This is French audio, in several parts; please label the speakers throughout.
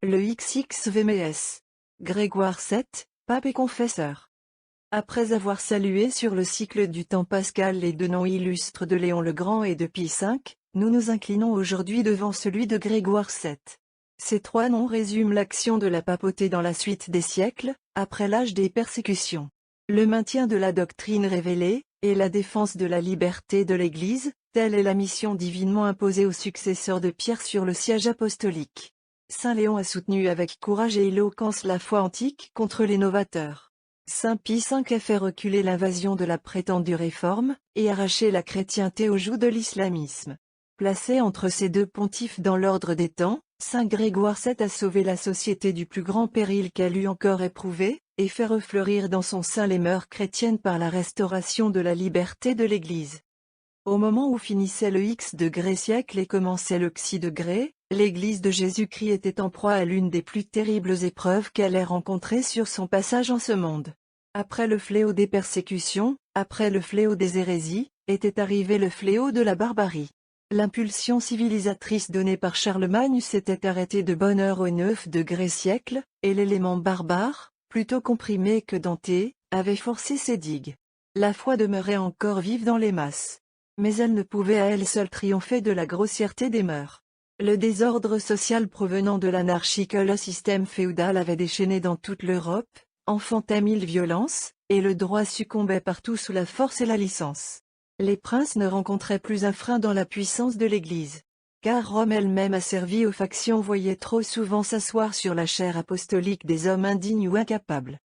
Speaker 1: le XXVMS. Grégoire VII, pape et confesseur. Après avoir salué sur le cycle du temps pascal les deux noms illustres de Léon le Grand et de Pie V, nous nous inclinons aujourd'hui devant celui de Grégoire VII. Ces trois noms résument l'action de la papauté dans la suite des siècles, après l'âge des persécutions. Le maintien de la doctrine révélée, et la défense de la liberté de l'Église, telle est la mission divinement imposée aux successeurs de Pierre sur le siège apostolique. Saint Léon a soutenu avec courage et éloquence la foi antique contre les novateurs. Saint Pie V a fait reculer l'invasion de la prétendue réforme, et arracher la chrétienté au joug de l'islamisme. Placé entre ces deux pontifes dans l'ordre des temps, Saint Grégoire VII a sauvé la société du plus grand péril qu'elle eût encore éprouvé, et fait refleurir dans son sein les mœurs chrétiennes par la restauration de la liberté de l'Église. Au moment où finissait le X degré siècle et commençait le Xi degré, l'Église de Jésus-Christ était en proie à l'une des plus terribles épreuves qu'elle ait rencontrées sur son passage en ce monde. Après le fléau des persécutions, après le fléau des hérésies, était arrivé le fléau de la barbarie. L'impulsion civilisatrice donnée par Charlemagne s'était arrêtée de bonne heure au 9 degré siècle, et l'élément barbare, plutôt comprimé que denté, avait forcé ses digues. La foi demeurait encore vive dans les masses. Mais elle ne pouvait à elle seule triompher de la grossièreté des mœurs. Le désordre social provenant de l'anarchie que le système féodal avait déchaîné dans toute l'Europe, enfantait mille violences, et le droit succombait partout sous la force et la licence. Les princes ne rencontraient plus un frein dans la puissance de l'Église. Car Rome elle-même asservie aux factions voyait trop souvent s'asseoir sur la chaire apostolique des hommes indignes ou incapables.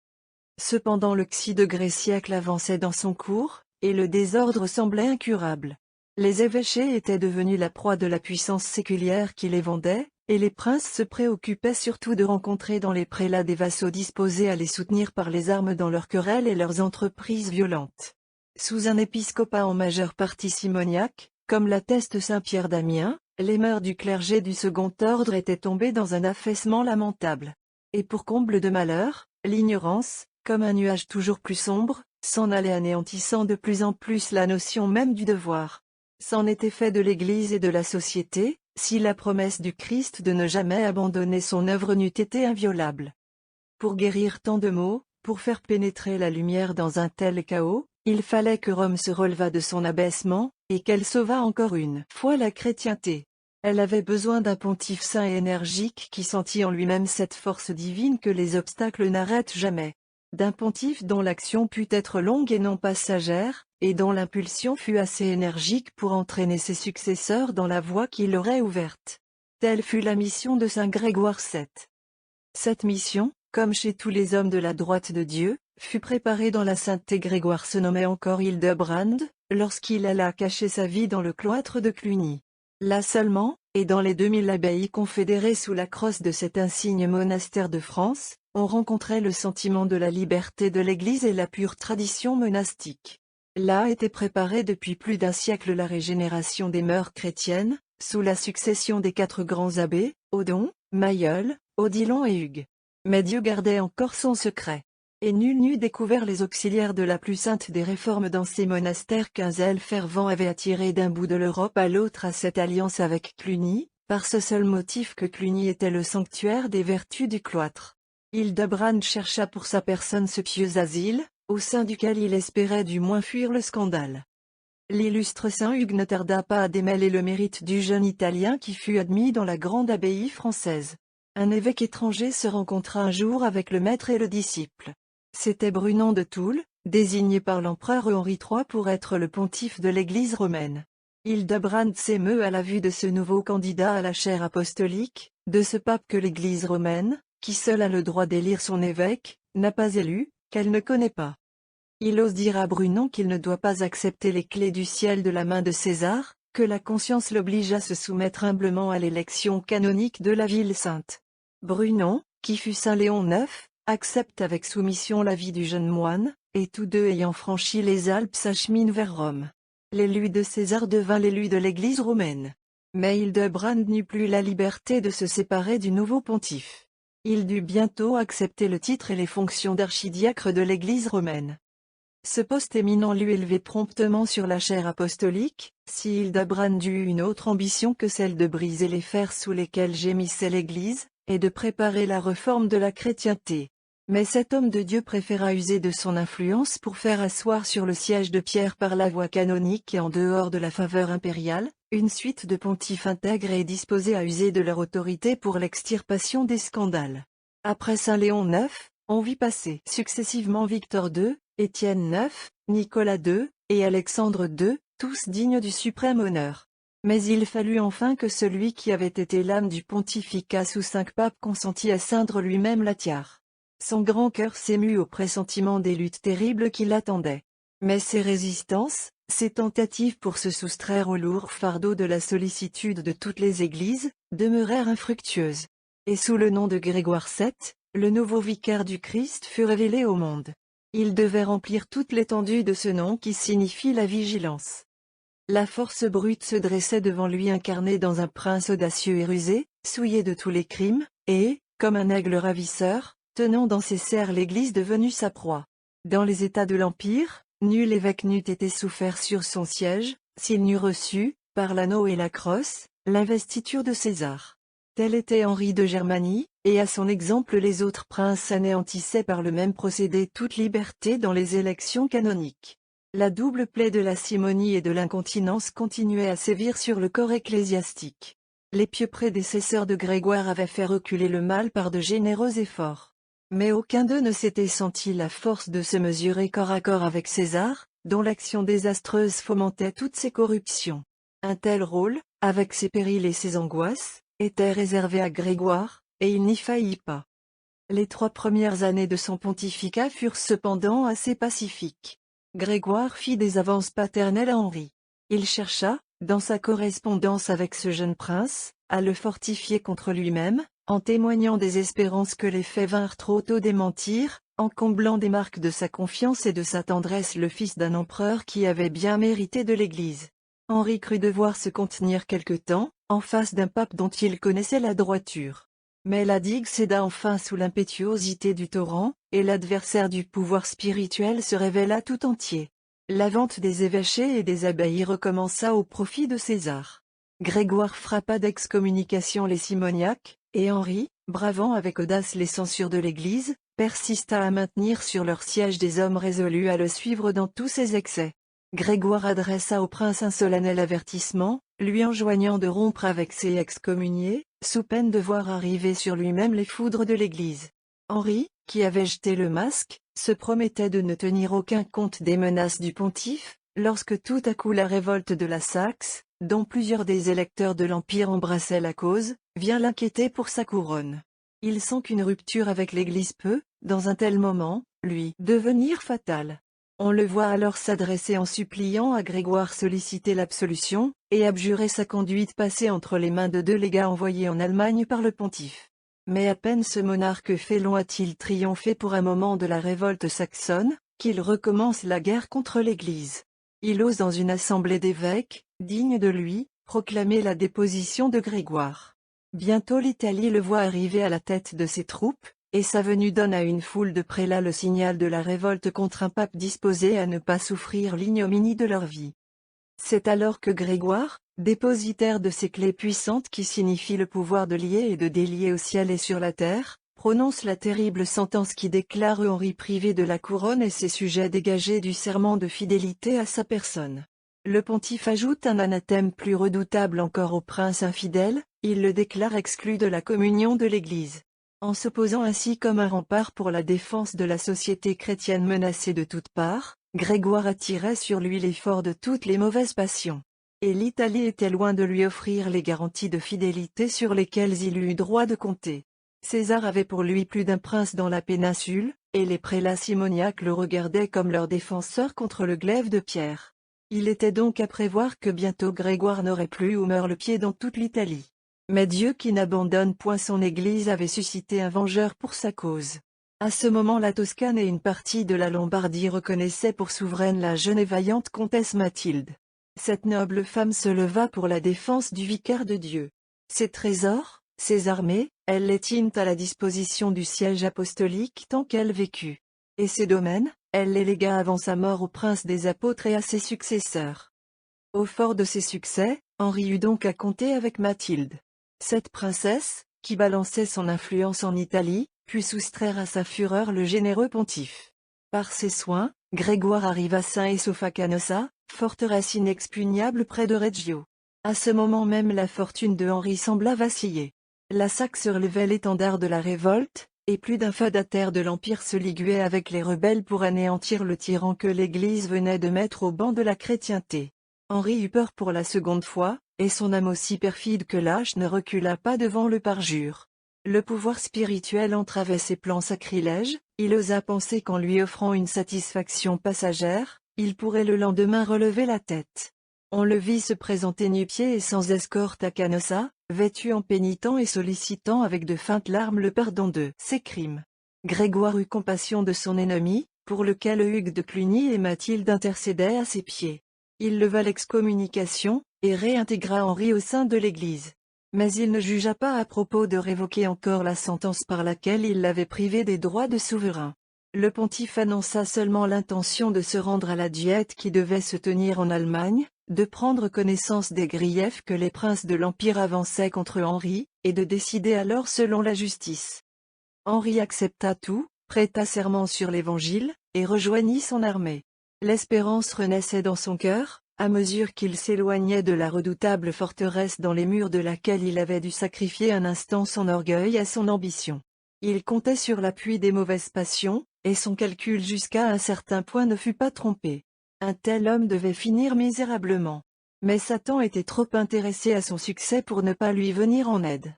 Speaker 1: Cependant le Xi degré siècle avançait dans son cours, et le désordre semblait incurable. Les évêchés étaient devenus la proie de la puissance séculière qui les vendait, et les princes se préoccupaient surtout de rencontrer dans les prélats des vassaux disposés à les soutenir par les armes dans leurs querelles et leurs entreprises violentes. Sous un épiscopat en majeure partie simoniaque, comme l'atteste saint Pierre d'Amiens, les mœurs du clergé du second ordre étaient tombées dans un affaissement lamentable. Et pour comble de malheur, l'ignorance, comme un nuage toujours plus sombre, s'en allait anéantissant de plus en plus la notion même du devoir. C'en était fait de l'Église et de la société, si la promesse du Christ de ne jamais abandonner son œuvre n'eût été inviolable. Pour guérir tant de maux, pour faire pénétrer la lumière dans un tel chaos, il fallait que Rome se relevât de son abaissement, et qu'elle sauvât encore une fois la chrétienté. Elle avait besoin d'un pontife saint et énergique qui sentit en lui-même cette force divine que les obstacles n'arrêtent jamais. D'un pontife dont l'action pût être longue et non passagère, et dont l'impulsion fut assez énergique pour entraîner ses successeurs dans la voie qu'il aurait ouverte. Telle fut la mission de saint Grégoire VII. Cette mission, comme chez tous les hommes de la droite de Dieu, fut préparée dans la sainteté. Grégoire se nommait encore Hildebrand, lorsqu'il alla cacher sa vie dans le cloître de Cluny. Là seulement, et dans les 2000 abbayes confédérées sous la crosse de cet insigne monastère de France, on rencontrait le sentiment de la liberté de l'Église et la pure tradition monastique. Là était préparée depuis plus d'un siècle la régénération des mœurs chrétiennes, sous la succession des 4 grands abbés, Odon, Mailleul, Odilon et Hugues. Mais Dieu gardait encore son secret. Et nul n'eût découvert les auxiliaires de la plus sainte des réformes dans ces monastères qu'un zèle fervent avait attiré d'un bout de l'Europe à l'autre à cette alliance avec Cluny, par ce seul motif que Cluny était le sanctuaire des vertus du cloître. Hildebrand chercha pour sa personne ce pieux asile, au sein duquel il espérait du moins fuir le scandale. L'illustre saint Hugues ne tarda pas à démêler le mérite du jeune Italien qui fut admis dans la grande abbaye française. Un évêque étranger se rencontra un jour avec le maître et le disciple. C'était Brunon de Toul, désigné par l'empereur Henri III pour être le pontife de l'Église romaine. Hildebrand s'émeut à la vue de ce nouveau candidat à la chaire apostolique, de ce pape que l'Église romaine, qui seule a le droit d'élire son évêque, n'a pas élu, qu'elle ne connaît pas. Il ose dire à Brunon qu'il ne doit pas accepter les clés du ciel de la main de César, que la conscience l'oblige à se soumettre humblement à l'élection canonique de la ville sainte. Brunon, qui fut saint Léon IX, accepte avec soumission l'avis du jeune moine, et tous deux ayant franchi les Alpes s'acheminent vers Rome. L'élu de César devint l'élu de l'Église romaine. Mais Hildebrand n'eut plus la liberté de se séparer du nouveau pontife. Il dut bientôt accepter le titre et les fonctions d'archidiacre de l'Église romaine. Ce poste éminent lui élevé promptement sur la chaire apostolique, si Hildebrand eut une autre ambition que celle de briser les fers sous lesquels gémissait l'Église, et de préparer la réforme de la chrétienté. Mais cet homme de Dieu préféra user de son influence pour faire asseoir sur le siège de Pierre par la voie canonique et en dehors de la faveur impériale, une suite de pontifes intègres et disposés à user de leur autorité pour l'extirpation des scandales. Après Saint Léon IX, on vit passer successivement Victor II, Étienne IX, Nicolas II, et Alexandre II, tous dignes du suprême honneur. Mais il fallut enfin que celui qui avait été l'âme du pontificat sous 5 papes consentit à ceindre lui-même la tiare. Son grand cœur s'émut au pressentiment des luttes terribles qui l'attendaient. Mais ses résistances, ses tentatives pour se soustraire au lourd fardeau de la sollicitude de toutes les églises, demeurèrent infructueuses. Et sous le nom de Grégoire VII, le nouveau vicaire du Christ fut révélé au monde. Il devait remplir toute l'étendue de ce nom qui signifie la vigilance. La force brute se dressait devant lui incarnée dans un prince audacieux et rusé, souillé de tous les crimes, et, comme un aigle ravisseur, tenant dans ses serres l'église devenue sa proie. Dans les États de l'Empire, nul évêque n'eût été souffert sur son siège, s'il n'eût reçu, par l'anneau et la crosse, l'investiture de César. Tel était Henri de Germanie, et à son exemple les autres princes anéantissaient par le même procédé toute liberté dans les élections canoniques. La double plaie de la simonie et de l'incontinence continuait à sévir sur le corps ecclésiastique. Les pieux prédécesseurs de Grégoire avaient fait reculer le mal par de généreux efforts. Mais aucun d'eux ne s'était senti la force de se mesurer corps à corps avec César, dont l'action désastreuse fomentait toutes ses corruptions. Un tel rôle, avec ses périls et ses angoisses, était réservé à Grégoire, et il n'y faillit pas. Les 3 premières années de son pontificat furent cependant assez pacifiques. Grégoire fit des avances paternelles à Henri. Il chercha, dans sa correspondance avec ce jeune prince, à le fortifier contre lui-même, en témoignant des espérances que les faits vinrent trop tôt démentir, en comblant des marques de sa confiance et de sa tendresse le fils d'un empereur qui avait bien mérité de l'Église. Henri crut devoir se contenir quelque temps, en face d'un pape dont il connaissait la droiture. Mais la digue céda enfin sous l'impétuosité du torrent, et l'adversaire du pouvoir spirituel se révéla tout entier. La vente des évêchés et des abbayes recommença au profit de César. Grégoire frappa d'excommunication les simoniaques, et Henri, bravant avec audace les censures de l'Église, persista à maintenir sur leur siège des hommes résolus à le suivre dans tous ses excès. Grégoire adressa au prince un solennel avertissement, lui enjoignant de rompre avec ses excommuniés, sous peine de voir arriver sur lui-même les foudres de l'Église. Henri, qui avait jeté le masque, se promettait de ne tenir aucun compte des menaces du pontife, lorsque tout à coup la révolte de la Saxe, dont plusieurs des électeurs de l'Empire embrassaient la cause, vient l'inquiéter pour sa couronne. Il sent qu'une rupture avec l'Église peut, dans un tel moment, lui devenir fatale. On le voit alors s'adresser en suppliant à Grégoire solliciter l'absolution, et abjurer sa conduite passée entre les mains de 2 légats envoyés en Allemagne par le pontife. Mais à peine ce monarque félon a-t-il triomphé pour un moment de la révolte saxonne, qu'il recommence la guerre contre l'Église. Il ose dans une assemblée d'évêques, digne de lui, proclamer la déposition de Grégoire. Bientôt l'Italie le voit arriver à la tête de ses troupes, et sa venue donne à une foule de prélats le signal de la révolte contre un pape disposé à ne pas souffrir l'ignominie de leur vie. C'est alors que Grégoire, dépositaire de ces clés puissantes qui signifient le pouvoir de lier et de délier au ciel et sur la terre, prononce la terrible sentence qui déclare Henri privé de la couronne et ses sujets dégagés du serment de fidélité à sa personne. Le pontife ajoute un anathème plus redoutable encore au prince infidèle, il le déclare exclu de la communion de l'Église. En s'opposant ainsi comme un rempart pour la défense de la société chrétienne menacée de toutes parts, Grégoire attirait sur lui l'effort de toutes les mauvaises passions. Et l'Italie était loin de lui offrir les garanties de fidélité sur lesquelles il eut droit de compter. César avait pour lui plus d'un prince dans la péninsule, et les prélats simoniaques le regardaient comme leur défenseur contre le glaive de Pierre. Il était donc à prévoir que bientôt Grégoire n'aurait plus où meurt le pied dans toute l'Italie. Mais Dieu qui n'abandonne point son Église avait suscité un vengeur pour sa cause. À ce moment la Toscane et une partie de la Lombardie reconnaissaient pour souveraine la jeune et vaillante comtesse Mathilde. Cette noble femme se leva pour la défense du vicaire de Dieu. Ses trésors, ses armées, elle les tint à la disposition du siège apostolique tant qu'elle vécut. Et ses domaines, elle les légua avant sa mort au prince des apôtres et à ses successeurs. Au fort de ses succès, Henri eut donc à compter avec Mathilde. Cette princesse, qui balançait son influence en Italie, put soustraire à sa fureur le généreux pontife. Par ses soins, Grégoire arriva sain et sauf à Canossa, forteresse inexpugnable près de Reggio. À ce moment même la fortune de Henri sembla vaciller. La Saxe relevait l'étendard de la révolte, et plus d'un feudataire de l'Empire se liguait avec les rebelles pour anéantir le tyran que l'Église venait de mettre au banc de la chrétienté. Henri eut peur pour la seconde fois, et son âme aussi perfide que lâche ne recula pas devant le parjure. Le pouvoir spirituel entravait ses plans sacrilèges, il osa penser qu'en lui offrant une satisfaction passagère, il pourrait le lendemain relever la tête. On le vit se présenter nu-pieds et sans escorte à Canossa, vêtu en pénitent et sollicitant avec de feintes larmes le pardon de ses crimes. Grégoire eut compassion de son ennemi, pour lequel Hugues de Cluny et Mathilde intercédaient à ses pieds. Il leva l'excommunication, et réintégra Henri au sein de l'Église. Mais il ne jugea pas à propos de révoquer encore la sentence par laquelle il l'avait privé des droits de souverain. Le pontife annonça seulement l'intention de se rendre à la diète qui devait se tenir en Allemagne, de prendre connaissance des griefs que les princes de l'Empire avançaient contre Henri, et de décider alors selon la justice. Henri accepta tout, prêta serment sur l'Évangile, et rejoignit son armée. L'espérance renaissait dans son cœur, à mesure qu'il s'éloignait de la redoutable forteresse dans les murs de laquelle il avait dû sacrifier un instant son orgueil à son ambition. Il comptait sur l'appui des mauvaises passions, et son calcul jusqu'à un certain point ne fut pas trompé. Un tel homme devait finir misérablement. Mais Satan était trop intéressé à son succès pour ne pas lui venir en aide.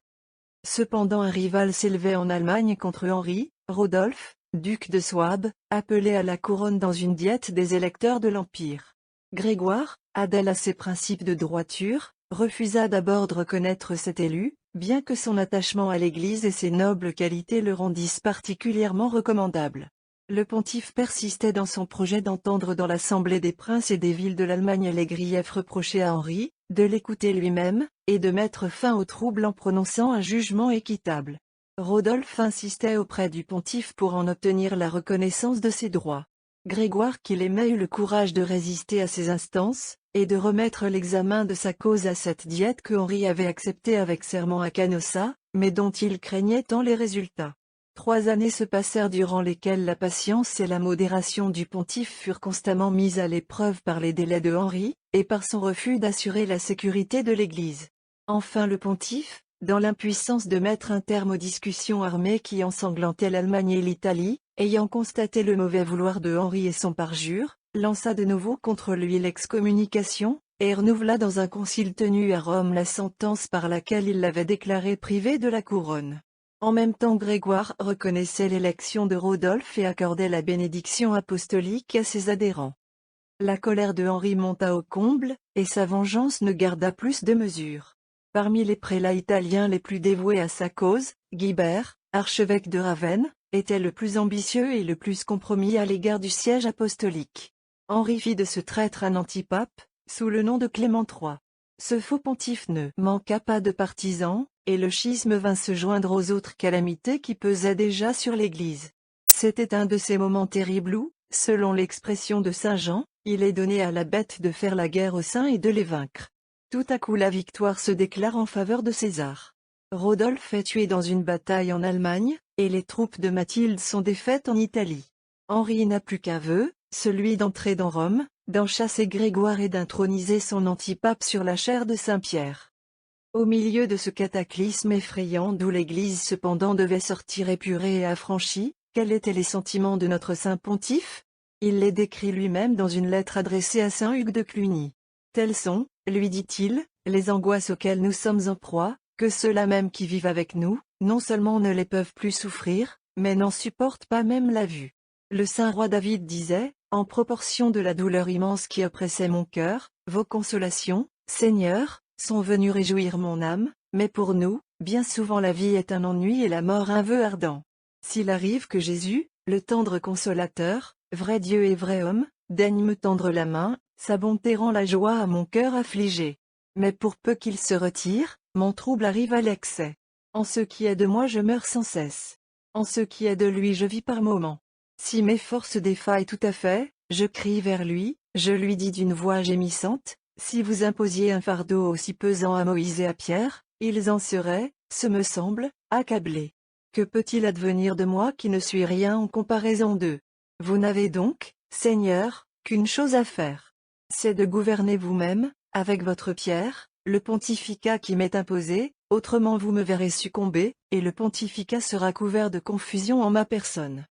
Speaker 1: Cependant un rival s'élevait en Allemagne contre Henri, Rodolphe, duc de Souabe, appelé à la couronne dans une diète des électeurs de l'Empire. Grégoire, adèle à ses principes de droiture, refusa d'abord de reconnaître cet élu, bien que son attachement à l'Église et ses nobles qualités le rendissent particulièrement recommandable. Le pontife persistait dans son projet d'entendre dans l'assemblée des princes et des villes de l'Allemagne les griefs reprochés à Henri, de l'écouter lui-même, et de mettre fin au trouble en prononçant un jugement équitable. Rodolphe insistait auprès du pontife pour en obtenir la reconnaissance de ses droits. Grégoire qu'il aimait eut le courage de résister à ces instances, et de remettre l'examen de sa cause à cette diète que Henri avait acceptée avec serment à Canossa, mais dont il craignait tant les résultats. 3 années se passèrent durant lesquelles la patience et la modération du pontife furent constamment mises à l'épreuve par les délais de Henri, et par son refus d'assurer la sécurité de l'Église. Enfin le pontife, dans l'impuissance de mettre un terme aux discussions armées qui ensanglantaient l'Allemagne et l'Italie, ayant constaté le mauvais vouloir de Henri et son parjure, lança de nouveau contre lui l'excommunication, et renouvela dans un concile tenu à Rome la sentence par laquelle il l'avait déclaré privé de la couronne. En même temps Grégoire reconnaissait l'élection de Rodolphe et accordait la bénédiction apostolique à ses adhérents. La colère de Henri monta au comble, et sa vengeance ne garda plus de mesure. Parmi les prélats italiens les plus dévoués à sa cause, Guibert, archevêque de Ravenne, était le plus ambitieux et le plus compromis à l'égard du siège apostolique. Henri fit de ce traître un antipape, sous le nom de Clément III. Ce faux pontife ne manqua pas de partisans, et le schisme vint se joindre aux autres calamités qui pesaient déjà sur l'Église. C'était un de ces moments terribles où, selon l'expression de Saint Jean, il est donné à la bête de faire la guerre aux saints et de les vaincre. Tout à coup la victoire se déclare en faveur de César. Rodolphe est tué dans une bataille en Allemagne, et les troupes de Mathilde sont défaites en Italie. Henri n'a plus qu'un vœu, celui d'entrer dans Rome, d'en chasser Grégoire et d'introniser son antipape sur la chaire de Saint-Pierre. Au milieu de ce cataclysme effrayant d'où l'Église cependant devait sortir épurée et affranchie, quels étaient les sentiments de notre saint pontife? Il les décrit lui-même dans une lettre adressée à saint Hugues de Cluny. Telles sont, lui dit-il, les angoisses auxquelles nous sommes en proie, que ceux-là même qui vivent avec nous, non seulement ne les peuvent plus souffrir, mais n'en supportent pas même la vue. Le saint roi David disait, en proportion de la douleur immense qui oppressait mon cœur, vos consolations, Seigneur, sont venues réjouir mon âme, mais pour nous, bien souvent la vie est un ennui et la mort un vœu ardent. S'il arrive que Jésus, le tendre consolateur, vrai Dieu et vrai homme, daigne me tendre la main, sa bonté rend la joie à mon cœur affligé. Mais pour peu qu'il se retire, mon trouble arrive à l'excès. En ce qui est de moi je meurs sans cesse. En ce qui est de lui je vis par moments. Si mes forces défaillent tout à fait, je crie vers lui, je lui dis d'une voix gémissante, si vous imposiez un fardeau aussi pesant à Moïse et à Pierre, ils en seraient, ce me semble, accablé. Que peut-il advenir de moi qui ne suis rien en comparaison d'eux? Vous n'avez donc, Seigneur, qu'une chose à faire. C'est de gouverner vous-même, avec votre Pierre, le pontificat qui m'est imposé, autrement vous me verrez succomber, et le pontificat sera couvert de confusion en ma personne.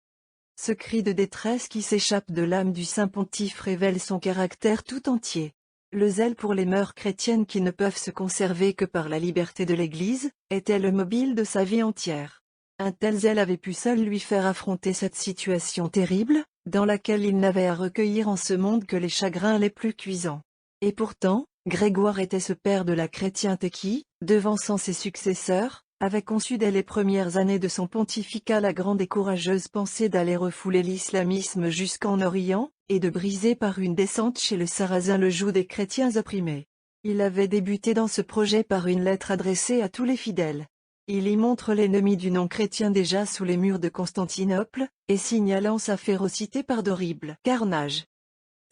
Speaker 1: Ce cri de détresse qui s'échappe de l'âme du saint pontife révèle son caractère tout entier. Le zèle pour les mœurs chrétiennes qui ne peuvent se conserver que par la liberté de l'Église, était le mobile de sa vie entière. Un tel zèle avait pu seul lui faire affronter cette situation terrible, dans laquelle il n'avait à recueillir en ce monde que les chagrins les plus cuisants. Et pourtant, Grégoire était ce père de la chrétienté qui, devançant ses successeurs, avait conçu dès les premières années de son pontificat la grande et courageuse pensée d'aller refouler l'islamisme jusqu'en Orient, et de briser par une descente chez le Sarrasin le joug des chrétiens opprimés. Il avait débuté dans ce projet par une lettre adressée à tous les fidèles. Il y montre l'ennemi du non-chrétien déjà sous les murs de Constantinople, et signalant sa férocité par d'horribles carnages.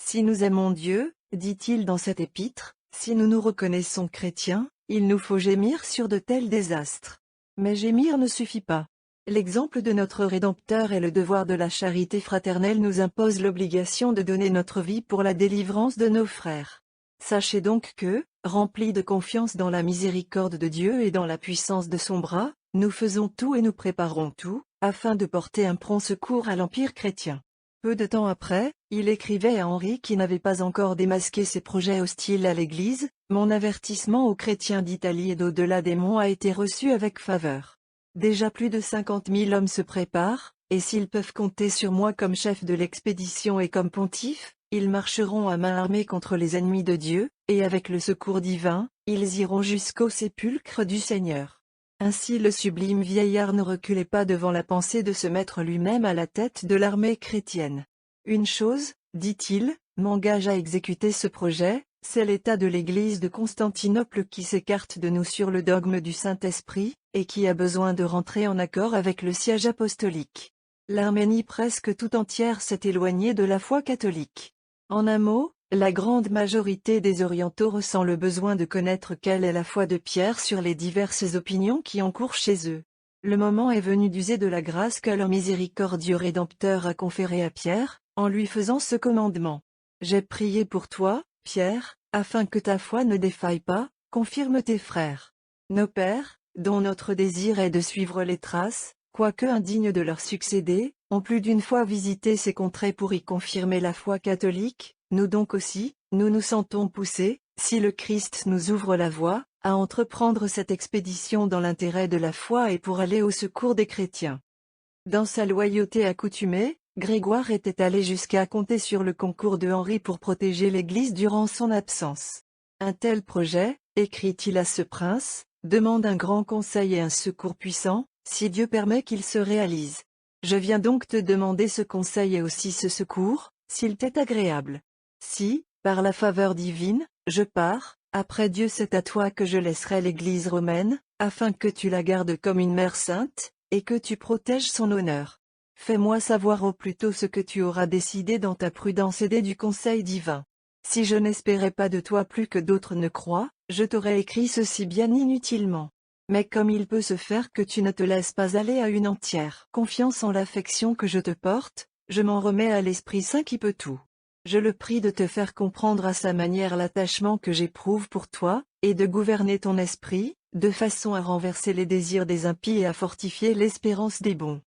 Speaker 1: Si nous aimons Dieu, dit-il dans cette épître, si nous nous reconnaissons chrétiens, il nous faut gémir sur de tels désastres. Mais gémir ne suffit pas. L'exemple de notre Rédempteur et le devoir de la charité fraternelle nous imposent l'obligation de donner notre vie pour la délivrance de nos frères. Sachez donc que, remplis de confiance dans la miséricorde de Dieu et dans la puissance de son bras, nous faisons tout et nous préparons tout, afin de porter un prompt secours à l'Empire chrétien. Peu de temps après, il écrivait à Henri qui n'avait pas encore démasqué ses projets hostiles à l'Église: « Mon avertissement aux chrétiens d'Italie et d'au-delà des monts a été reçu avec faveur. Déjà plus de 50 000 hommes se préparent, et s'ils peuvent compter sur moi comme chef de l'expédition et comme pontife, ils marcheront à main armée contre les ennemis de Dieu, et avec le secours divin, ils iront jusqu'au sépulcre du Seigneur. » Ainsi le sublime vieillard ne reculait pas devant la pensée de se mettre lui-même à la tête de l'armée chrétienne. « Une chose, dit-il, m'engage à exécuter ce projet, c'est l'état de l'Église de Constantinople qui s'écarte de nous sur le dogme du Saint-Esprit, et qui a besoin de rentrer en accord avec le siège apostolique. L'Arménie presque tout entière s'est éloignée de la foi catholique. En un mot, la grande majorité des orientaux ressent le besoin de connaître quelle est la foi de Pierre sur les diverses opinions qui en courent chez eux. Le moment est venu d'user de la grâce que le miséricordieux Rédempteur a conférée à Pierre, en lui faisant ce commandement. J'ai prié pour toi, Pierre, afin que ta foi ne défaille pas, confirme tes frères. Nos pères, dont notre désir est de suivre les traces, quoique indignes de leur succéder, ont plus d'une fois visité ces contrées pour y confirmer la foi catholique. Nous donc aussi, nous nous sentons poussés, si le Christ nous ouvre la voie, à entreprendre cette expédition dans l'intérêt de la foi et pour aller au secours des chrétiens. Dans sa loyauté accoutumée, Grégoire était allé jusqu'à compter sur le concours de Henri pour protéger l'Église durant son absence. Un tel projet, écrit-il à ce prince, demande un grand conseil et un secours puissant, si Dieu permet qu'il se réalise. Je viens donc te demander ce conseil et aussi ce secours, s'il t'est agréable. Si, par la faveur divine, je pars, après Dieu c'est à toi que je laisserai l'Église romaine, afin que tu la gardes comme une mère sainte, et que tu protèges son honneur. Fais-moi savoir au plus tôt ce que tu auras décidé dans ta prudence aidée du conseil divin. Si je n'espérais pas de toi plus que d'autres ne croient, je t'aurais écrit ceci bien inutilement. Mais comme il peut se faire que tu ne te laisses pas aller à une entière confiance en l'affection que je te porte, je m'en remets à l'Esprit Saint qui peut tout. Je le prie de te faire comprendre à sa manière l'attachement que j'éprouve pour toi, et de gouverner ton esprit, de façon à renverser les désirs des impies et à fortifier l'espérance des bons.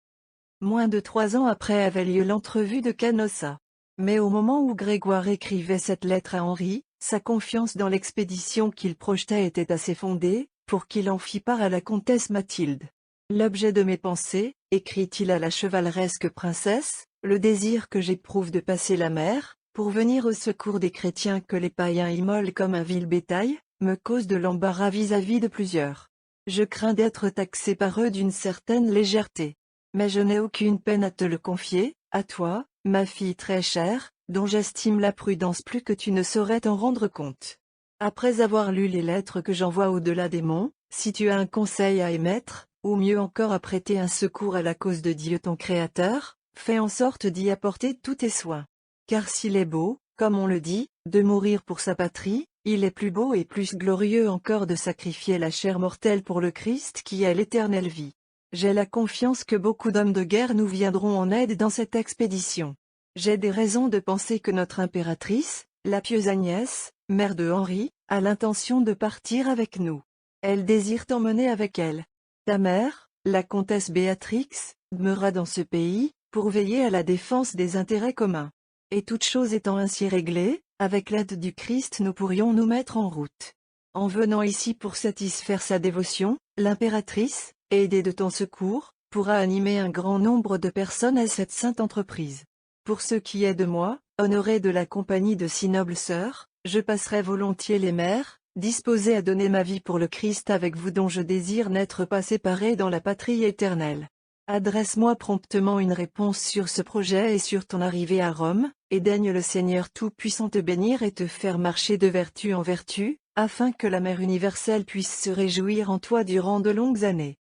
Speaker 1: Moins de 3 ans après avait lieu l'entrevue de Canossa. Mais au moment où Grégoire écrivait cette lettre à Henri, sa confiance dans l'expédition qu'il projetait était assez fondée, pour qu'il en fît part à la comtesse Mathilde. L'objet de mes pensées, écrit-il à la chevaleresque princesse, le désir que j'éprouve de passer la mer, pour venir au secours des chrétiens que les païens immolent comme un vil bétail, me cause de l'embarras vis-à-vis de plusieurs. Je crains d'être taxé par eux d'une certaine légèreté. Mais je n'ai aucune peine à te le confier, à toi, ma fille très chère, dont j'estime la prudence plus que tu ne saurais t'en rendre compte. Après avoir lu les lettres que j'envoie au-delà des monts, si tu as un conseil à émettre, ou mieux encore à prêter un secours à la cause de Dieu ton Créateur, fais en sorte d'y apporter tous tes soins. Car s'il est beau, comme on le dit, de mourir pour sa patrie, il est plus beau et plus glorieux encore de sacrifier la chair mortelle pour le Christ qui est l'éternelle vie. J'ai la confiance que beaucoup d'hommes de guerre nous viendront en aide dans cette expédition. J'ai des raisons de penser que notre impératrice, la pieuse Agnès, mère de Henri, a l'intention de partir avec nous. Elle désire t'emmener avec elle. Ta mère, la comtesse Béatrix, demeurera dans ce pays, pour veiller à la défense des intérêts communs. Et toutes choses étant ainsi réglées, avec l'aide du Christ nous pourrions nous mettre en route. En venant ici pour satisfaire sa dévotion, l'impératrice, aidée de ton secours, pourra animer un grand nombre de personnes à cette sainte entreprise. Pour ce qui est de moi, honoré de la compagnie de si nobles sœurs, je passerai volontiers les mers, disposé à donner ma vie pour le Christ avec vous dont je désire n'être pas séparé dans la patrie éternelle. Adresse-moi promptement une réponse sur ce projet et sur ton arrivée à Rome, et daigne le Seigneur Tout-Puissant te bénir et te faire marcher de vertu en vertu, afin que la Mère universelle puisse se réjouir en toi durant de longues années.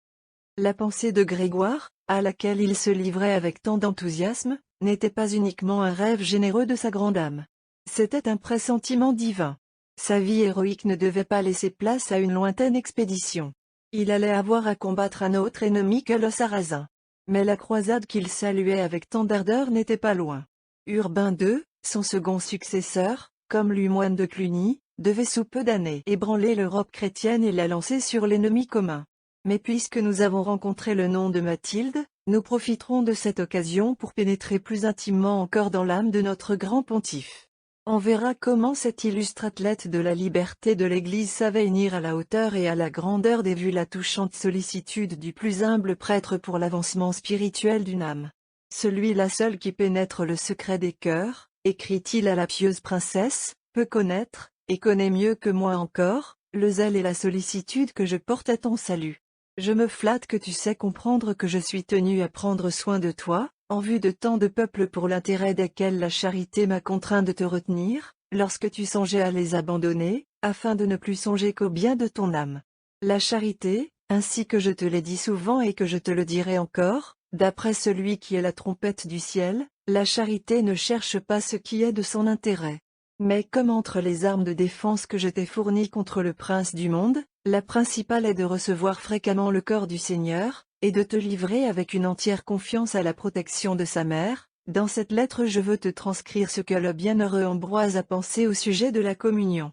Speaker 1: La pensée de Grégoire, à laquelle il se livrait avec tant d'enthousiasme, n'était pas uniquement un rêve généreux de sa grande âme. C'était un pressentiment divin. Sa vie héroïque ne devait pas laisser place à une lointaine expédition. Il allait avoir à combattre un autre ennemi que le Sarrasin. Mais la croisade qu'il saluait avec tant d'ardeur n'était pas loin. Urbain II, son second successeur, comme Lumoine de Cluny, devait sous peu d'années ébranler l'Europe chrétienne et la lancer sur l'ennemi commun. Mais puisque nous avons rencontré le nom de Mathilde, nous profiterons de cette occasion pour pénétrer plus intimement encore dans l'âme de notre grand pontife. On verra comment cet illustre athlète de la liberté de l'Église savait unir à la hauteur et à la grandeur des vues la touchante sollicitude du plus humble prêtre pour l'avancement spirituel d'une âme. Celui-là seul qui pénètre le secret des cœurs, écrit-il à la pieuse princesse, peut connaître, et connaît mieux que moi encore, le zèle et la sollicitude que je porte à ton salut. Je me flatte que tu sais comprendre que je suis tenu à prendre soin de toi, en vue de tant de peuples pour l'intérêt desquels la charité m'a contraint de te retenir, lorsque tu songeais à les abandonner, afin de ne plus songer qu'au bien de ton âme. La charité, ainsi que je te l'ai dit souvent et que je te le dirai encore, d'après celui qui est la trompette du ciel, la charité ne cherche pas ce qui est de son intérêt. Mais comme entre les armes de défense que je t'ai fournies contre le prince du monde, la principale est de recevoir fréquemment le corps du Seigneur, et de te livrer avec une entière confiance à la protection de sa mère, dans cette lettre je veux te transcrire ce que le bienheureux Ambroise a pensé au sujet de la communion.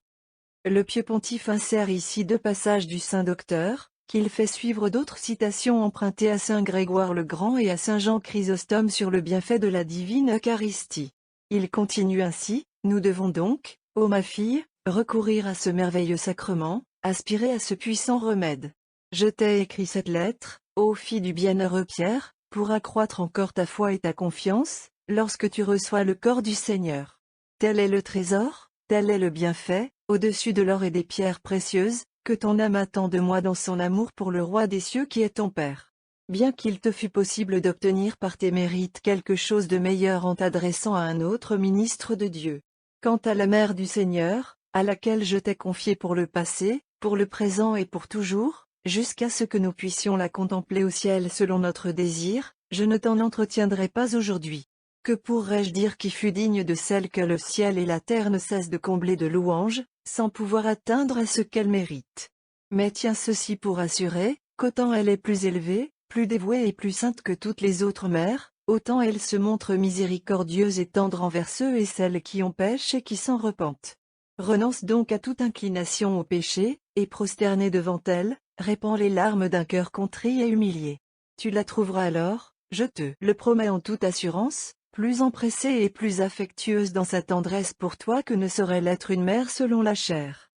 Speaker 1: Le pieux pontife insère ici deux passages du Saint Docteur, qu'il fait suivre d'autres citations empruntées à Saint Grégoire le Grand et à Saint Jean Chrysostome sur le bienfait de la divine Eucharistie. Il continue ainsi, nous devons donc, ô ma fille, recourir à ce merveilleux sacrement, aspirer à ce puissant remède. Je t'ai écrit cette lettre, ô fille du bienheureux Pierre, pour accroître encore ta foi et ta confiance, lorsque tu reçois le corps du Seigneur. Tel est le trésor, tel est le bienfait, au-dessus de l'or et des pierres précieuses, que ton âme attend de moi dans son amour pour le roi des cieux qui est ton Père. Bien qu'il te fût possible d'obtenir par tes mérites quelque chose de meilleur en t'adressant à un autre ministre de Dieu. Quant à la mère du Seigneur, à laquelle je t'ai confiée pour le passé, pour le présent et pour toujours, jusqu'à ce que nous puissions la contempler au ciel selon notre désir, je ne t'en entretiendrai pas aujourd'hui. Que pourrais-je dire qui fût digne de celle que le ciel et la terre ne cessent de combler de louanges, sans pouvoir atteindre à ce qu'elle mérite. Mais tiens ceci pour assurer, qu'autant elle est plus élevée, plus dévouée et plus sainte que toutes les autres mères, autant elle se montre miséricordieuse et tendre envers ceux et celles qui ont péché et qui s'en repentent. Renonce donc à toute inclination au péché, et prosterné devant elle, répands les larmes d'un cœur contrit et humilié. Tu la trouveras alors, je te le promets en toute assurance, plus empressée et plus affectueuse dans sa tendresse pour toi que ne saurait l'être une mère selon la chair.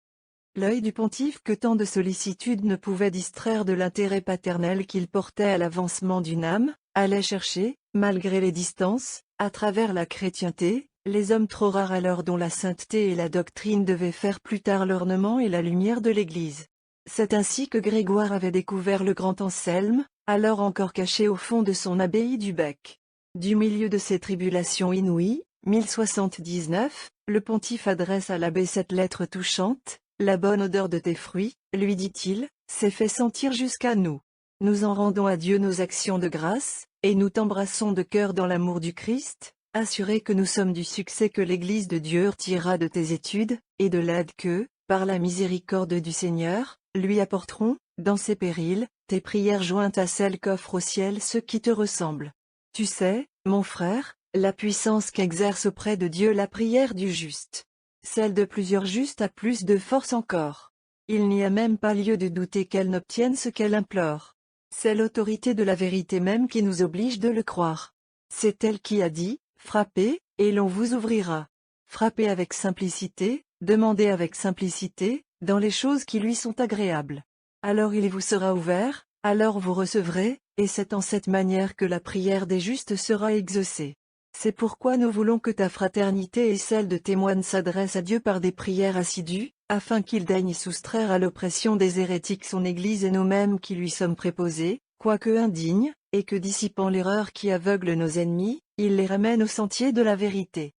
Speaker 1: L'œil du pontife que tant de sollicitude ne pouvait distraire de l'intérêt paternel qu'il portait à l'avancement d'une âme, allait chercher, malgré les distances, à travers la chrétienté, les hommes trop rares alors dont la sainteté et la doctrine devaient faire plus tard l'ornement et la lumière de l'Église. C'est ainsi que Grégoire avait découvert le grand Anselme, alors encore caché au fond de son abbaye du Bec. Du milieu de ces tribulations inouïes, 1079, le pontife adresse à l'abbé cette lettre touchante. La bonne odeur de tes fruits, lui dit-il, s'est fait sentir jusqu'à nous. Nous en rendons à Dieu nos actions de grâce, et nous t'embrassons de cœur dans l'amour du Christ, Assuré que nous sommes du succès que l'Église de Dieu retirera de tes études, et de l'aide que, par la miséricorde du Seigneur, lui apporteront, dans ses périls, tes prières jointes à celles qu'offre au ciel ceux qui te ressemblent. Tu sais, mon frère, la puissance qu'exerce auprès de Dieu la prière du juste. Celle de plusieurs justes a plus de force encore. Il n'y a même pas lieu de douter qu'elle n'obtienne ce qu'elle implore. C'est l'autorité de la vérité même qui nous oblige de le croire. C'est elle qui a dit, « Frappez, et l'on vous ouvrira. » Frappez avec simplicité, demandez avec simplicité, dans les choses qui lui sont agréables. Alors il vous sera ouvert, alors vous recevrez, et c'est en cette manière que la prière des justes sera exaucée. C'est pourquoi nous voulons que ta fraternité et celle de tes moines s'adressent à Dieu par des prières assidues, afin qu'il daigne soustraire à l'oppression des hérétiques son Église et nous-mêmes qui lui sommes préposés, quoique indignes, et que dissipant l'erreur qui aveugle nos ennemis, il les ramène au sentier de la vérité.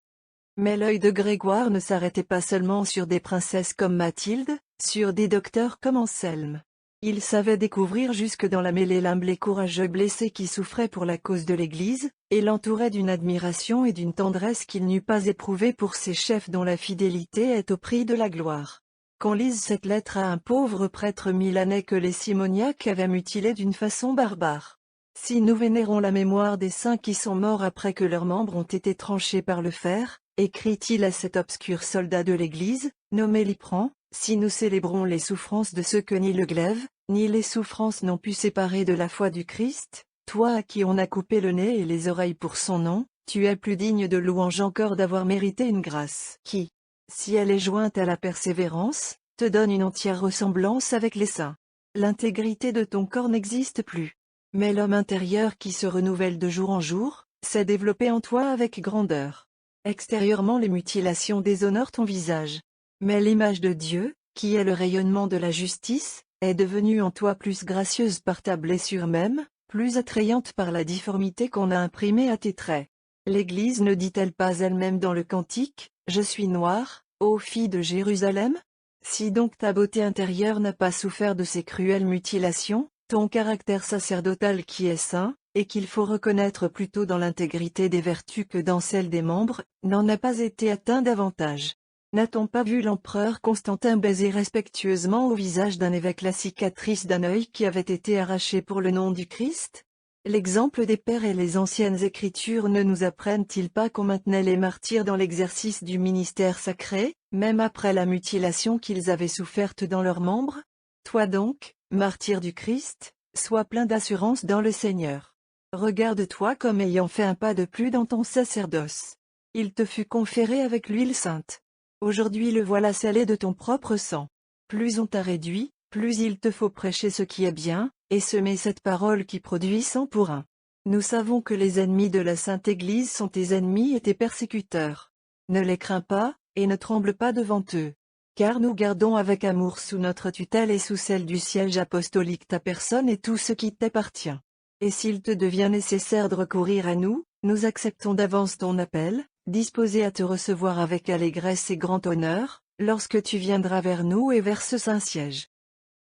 Speaker 1: Mais l'œil de Grégoire ne s'arrêtait pas seulement sur des princesses comme Mathilde, sur des docteurs comme Anselme. Il savait découvrir jusque dans la mêlée l'humble et courageux blessé qui souffrait pour la cause de l'Église, et l'entourait d'une admiration et d'une tendresse qu'il n'eût pas éprouvée pour ces chefs dont la fidélité est au prix de la gloire. Qu'on lise cette lettre à un pauvre prêtre milanais que les simoniaques avaient mutilé d'une façon barbare. Si nous vénérons la mémoire des saints qui sont morts après que leurs membres ont été tranchés par le fer, écrit-il à cet obscur soldat de l'Église, nommé Lipran, si nous célébrons les souffrances de ceux que ni le glaive, ni les souffrances n'ont pu séparer de la foi du Christ, toi à qui on a coupé le nez et les oreilles pour son nom, tu es plus digne de louange encore d'avoir mérité une grâce qui, si elle est jointe à la persévérance, te donne une entière ressemblance avec les saints. L'intégrité de ton corps n'existe plus. Mais l'homme intérieur qui se renouvelle de jour en jour, s'est développé en toi avec grandeur. Extérieurement les mutilations déshonorent ton visage. Mais l'image de Dieu, qui est le rayonnement de la justice, est devenue en toi plus gracieuse par ta blessure même, plus attrayante par la difformité qu'on a imprimée à tes traits. L'Église ne dit-elle pas elle-même dans le cantique, « Je suis noire, ô fille de Jérusalem » Si donc ta beauté intérieure n'a pas souffert de ces cruelles mutilations, ton caractère sacerdotal qui est saint, et qu'il faut reconnaître plutôt dans l'intégrité des vertus que dans celle des membres, n'en a pas été atteint davantage. N'a-t-on pas vu l'empereur Constantin baiser respectueusement au visage d'un évêque la cicatrice d'un œil qui avait été arraché pour le nom du Christ? L'exemple des pères et les anciennes écritures ne nous apprennent-ils pas qu'on maintenait les martyrs dans l'exercice du ministère sacré, même après la mutilation qu'ils avaient soufferte dans leurs membres? Toi donc, martyr du Christ, sois plein d'assurance dans le Seigneur. Regarde-toi comme ayant fait un pas de plus dans ton sacerdoce. Il te fut conféré avec l'huile sainte. Aujourd'hui le voilà scellé de ton propre sang. Plus on t'a réduit, plus il te faut prêcher ce qui est bien, et semer cette parole qui produit 100 pour 1. Nous savons que les ennemis de la Sainte Église sont tes ennemis et tes persécuteurs. Ne les crains pas, et ne tremble pas devant eux. Car nous gardons avec amour sous notre tutelle et sous celle du siège apostolique ta personne et tout ce qui t'appartient. Et s'il te devient nécessaire de recourir à nous, nous acceptons d'avance ton appel, disposés à te recevoir avec allégresse et grand honneur, lorsque tu viendras vers nous et vers ce saint siège.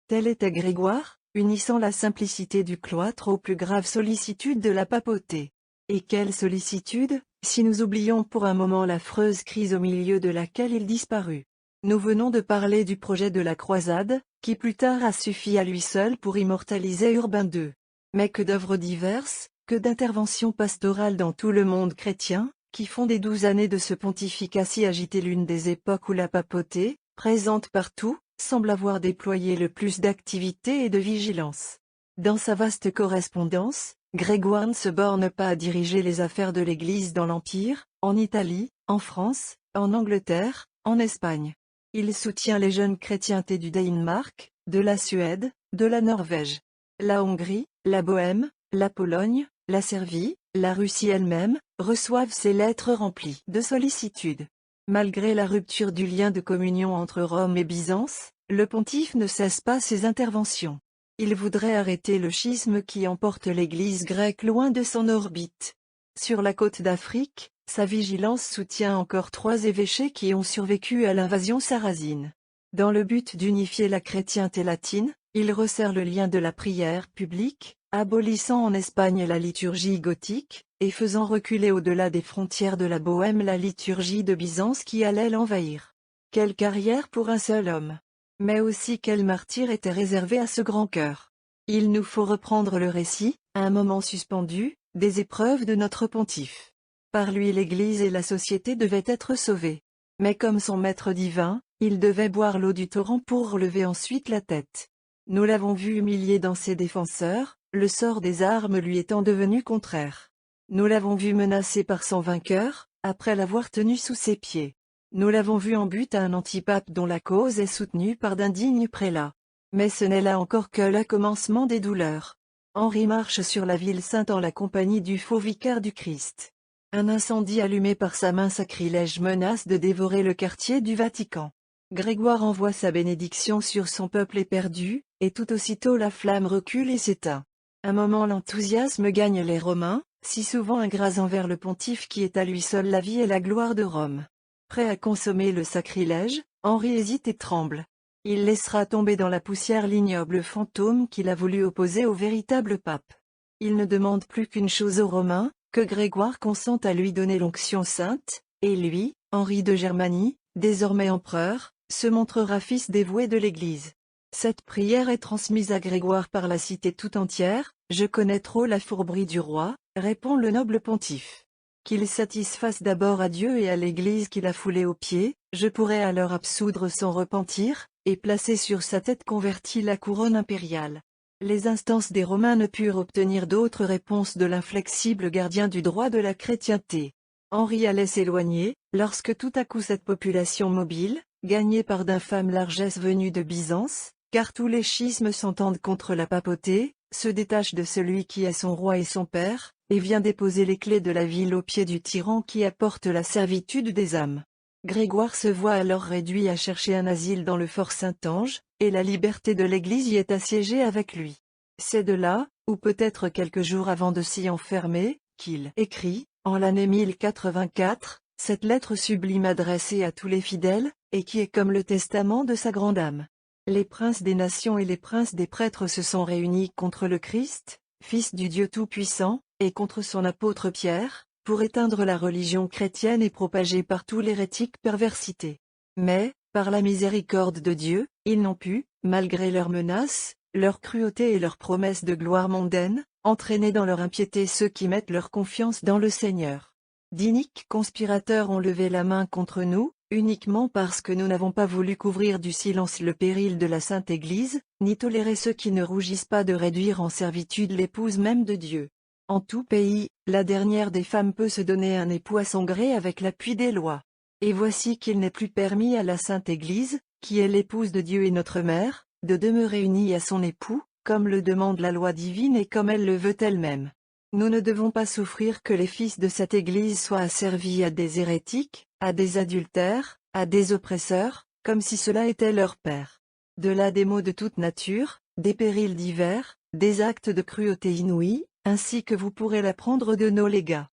Speaker 1: Tel était Grégoire, unissant la simplicité du cloître aux plus graves sollicitudes de la papauté. Et quelle sollicitude, si nous oublions pour un moment l'affreuse crise au milieu de laquelle il disparut. Nous venons de parler du projet de la croisade, qui plus tard a suffi à lui seul pour immortaliser Urbain II. Mais que d'œuvres diverses, que d'interventions pastorales dans tout le monde chrétien, qui font des 12 années de ce pontificat si agité l'une des époques où la papauté, présente partout, semble avoir déployé le plus d'activité et de vigilance. Dans sa vaste correspondance, Grégoire ne se borne pas à diriger les affaires de l'Église dans l'Empire, en Italie, en France, en Angleterre, en Espagne. Il soutient les jeunes chrétientés du Danemark, de la Suède, de la Norvège, la Hongrie, la Bohême, la Pologne, la Serbie, la Russie elle-même, reçoivent ces lettres remplies de sollicitude. Malgré la rupture du lien de communion entre Rome et Byzance, le pontife ne cesse pas ses interventions. Il voudrait arrêter le schisme qui emporte l'Église grecque loin de son orbite. Sur la côte d'Afrique, sa vigilance soutient encore 3 évêchés qui ont survécu à l'invasion sarrasine. Dans le but d'unifier la chrétienté latine, il resserre le lien de la prière publique, Abolissant en Espagne la liturgie gothique, et faisant reculer au-delà des frontières de la Bohême la liturgie de Byzance qui allait l'envahir. Quelle carrière pour un seul homme! Mais aussi quel martyr était réservé à ce grand cœur! Il nous faut reprendre le récit, à un moment suspendu, des épreuves de notre pontife. Par lui l'Église et la société devaient être sauvées. Mais comme son maître divin, il devait boire l'eau du torrent pour relever ensuite la tête. Nous l'avons vu humilié dans ses défenseurs, le sort des armes lui étant devenu contraire. Nous l'avons vu menacé par son vainqueur, après l'avoir tenu sous ses pieds. Nous l'avons vu en butte à un antipape dont la cause est soutenue par d'indignes prélats. Mais ce n'est là encore que le commencement des douleurs. Henri marche sur la ville sainte en la compagnie du faux vicaire du Christ. Un incendie allumé par sa main sacrilège menace de dévorer le quartier du Vatican. Grégoire envoie sa bénédiction sur son peuple éperdu, et tout aussitôt la flamme recule et s'éteint. Un moment l'enthousiasme gagne les Romains, si souvent ingrats envers le pontife qui est à lui seul la vie et la gloire de Rome. Prêt à consommer le sacrilège, Henri hésite et tremble. Il laissera tomber dans la poussière l'ignoble fantôme qu'il a voulu opposer au véritable pape. Il ne demande plus qu'une chose aux Romains, que Grégoire consente à lui donner l'onction sainte, et lui, Henri de Germanie, désormais empereur, se montrera fils dévoué de l'Église. Cette prière est transmise à Grégoire par la cité tout entière. « Je connais trop la fourberie du roi », répond le noble pontife. Qu'il satisfasse d'abord à Dieu et à l'Église qu'il a foulé aux pieds, je pourrai alors absoudre son repentir, et placer sur sa tête convertie la couronne impériale. Les instances des Romains ne purent obtenir d'autre réponse de l'inflexible gardien du droit de la chrétienté. Henri allait s'éloigner, lorsque tout à coup cette population mobile, gagnée par d'infâmes largesses venues de Byzance, car tous les schismes s'entendent contre la papauté, se détache de celui qui est son roi et son père, et vient déposer les clés de la ville aux pieds du tyran qui apporte la servitude des âmes. Grégoire se voit alors réduit à chercher un asile dans le fort Saint-Ange, et la liberté de l'Église y est assiégée avec lui. C'est de là, ou peut-être quelques jours avant de s'y enfermer, qu'il écrit, en l'année 1084, cette lettre sublime adressée à tous les fidèles, et qui est comme le testament de sa grande âme. Les princes des nations et les princes des prêtres se sont réunis contre le Christ, Fils du Dieu Tout-Puissant, et contre son apôtre Pierre, pour éteindre la religion chrétienne et propager partout l'hérétique perversité. Mais, par la miséricorde de Dieu, ils n'ont pu, malgré leurs menaces, leur cruauté et leurs promesses de gloire mondaine, entraîner dans leur impiété ceux qui mettent leur confiance dans le Seigneur. D'iniques conspirateurs ont levé la main contre nous, uniquement parce que nous n'avons pas voulu couvrir du silence le péril de la Sainte Église, ni tolérer ceux qui ne rougissent pas de réduire en servitude l'épouse même de Dieu. En tout pays, la dernière des femmes peut se donner un époux à son gré avec l'appui des lois. Et voici qu'il n'est plus permis à la Sainte Église, qui est l'épouse de Dieu et notre mère, de demeurer unie à son époux, comme le demande la loi divine et comme elle le veut elle-même. Nous ne devons pas souffrir que les fils de cette Église soient asservis à des hérétiques, à des adultères, à des oppresseurs, comme si cela était leur père. De là des maux de toute nature, des périls divers, des actes de cruauté inouïe, ainsi que vous pourrez l'apprendre de nos légats.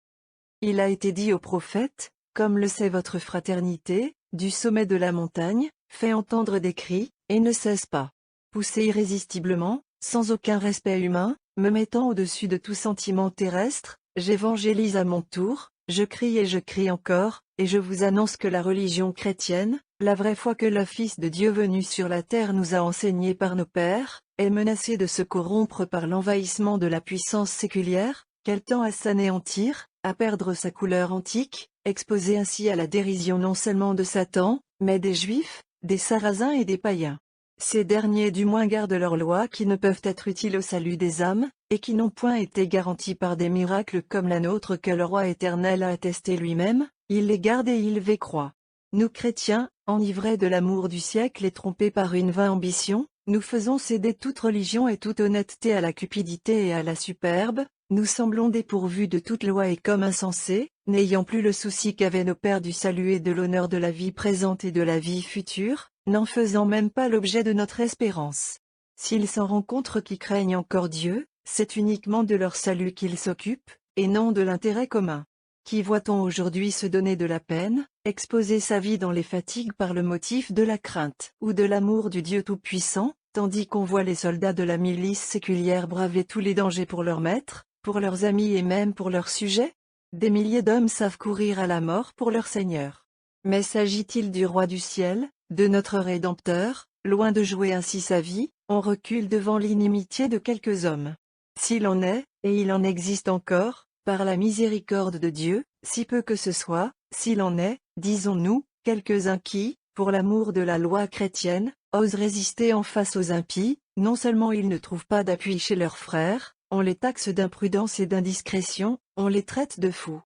Speaker 1: Il a été dit au prophète, comme le sait votre fraternité, du sommet de la montagne, fait entendre des cris, et ne cesse pas. Poussé irrésistiblement, sans aucun respect humain, me mettant au-dessus de tout sentiment terrestre, j'évangélise à mon tour, je crie encore, et je vous annonce que la religion chrétienne, la vraie foi que le Fils de Dieu venu sur la terre nous a enseignée par nos pères, est menacée de se corrompre par l'envahissement de la puissance séculière, qu'elle tend à s'anéantir, à perdre sa couleur antique, exposée ainsi à la dérision non seulement de Satan, mais des Juifs, des Sarrasins et des païens. Ces derniers du moins gardent leurs lois qui ne peuvent être utiles au salut des âmes, et qui n'ont point été garanties par des miracles comme la nôtre que le Roi éternel a attesté lui-même, il les garde et il les croit. Nous chrétiens, enivrés de l'amour du siècle et trompés par une vaine ambition, nous faisons céder toute religion et toute honnêteté à la cupidité et à la superbe, nous semblons dépourvus de toute loi et comme insensés, n'ayant plus le souci qu'avaient nos pères du salut et de l'honneur de la vie présente et de la vie future, n'en faisant même pas l'objet de notre espérance. S'ils s'en rencontrent qui craignent encore Dieu, c'est uniquement de leur salut qu'ils s'occupent, et non de l'intérêt commun. Qui voit-on aujourd'hui se donner de la peine, exposer sa vie dans les fatigues par le motif de la crainte ou de l'amour du Dieu Tout-Puissant, tandis qu'on voit les soldats de la milice séculière braver tous les dangers pour leur maître, pour leurs amis et même pour leurs sujets? Des milliers d'hommes savent courir à la mort pour leur Seigneur. Mais s'agit-il du roi du ciel, de notre Rédempteur? Loin de jouer ainsi sa vie, on recule devant l'inimitié de quelques hommes. S'il en est, et il en existe encore, par la miséricorde de Dieu, si peu que ce soit, s'il en est, disons-nous, quelques-uns qui, pour l'amour de la loi chrétienne, osent résister en face aux impies, non seulement ils ne trouvent pas d'appui chez leurs frères, on les taxe d'imprudence et d'indiscrétion, on les traite de fous.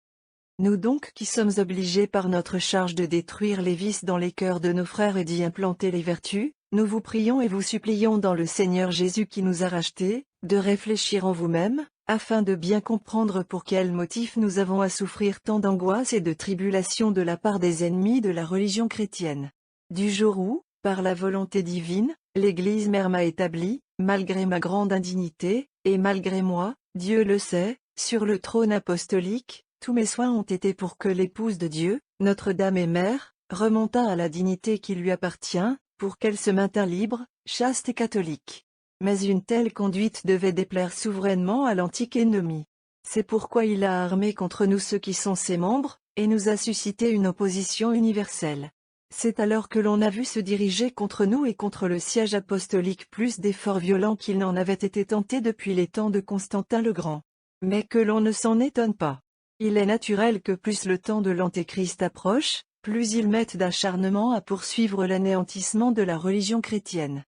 Speaker 1: Nous donc qui sommes obligés par notre charge de détruire les vices dans les cœurs de nos frères et d'y implanter les vertus, nous vous prions et vous supplions dans le Seigneur Jésus qui nous a rachetés, de réfléchir en vous-même, afin de bien comprendre pour quel motif nous avons à souffrir tant d'angoisse et de tribulation de la part des ennemis de la religion chrétienne. Du jour où, par la volonté divine, l'Église mère m'a établi, malgré ma grande indignité, et malgré moi, Dieu le sait, sur le trône apostolique, tous mes soins ont été pour que l'épouse de Dieu, Notre-Dame et Mère, remontât à la dignité qui lui appartient, pour qu'elle se maintînt libre, chaste et catholique. Mais une telle conduite devait déplaire souverainement à l'antique ennemi. C'est pourquoi il a armé contre nous ceux qui sont ses membres, et nous a suscité une opposition universelle. C'est alors que l'on a vu se diriger contre nous et contre le siège apostolique plus d'efforts violents qu'il n'en avait été tenté depuis les temps de Constantin le Grand. Mais que l'on ne s'en étonne pas. Il est naturel que plus le temps de l'Antéchrist approche, plus ils mettent d'acharnement à poursuivre l'anéantissement de la religion chrétienne.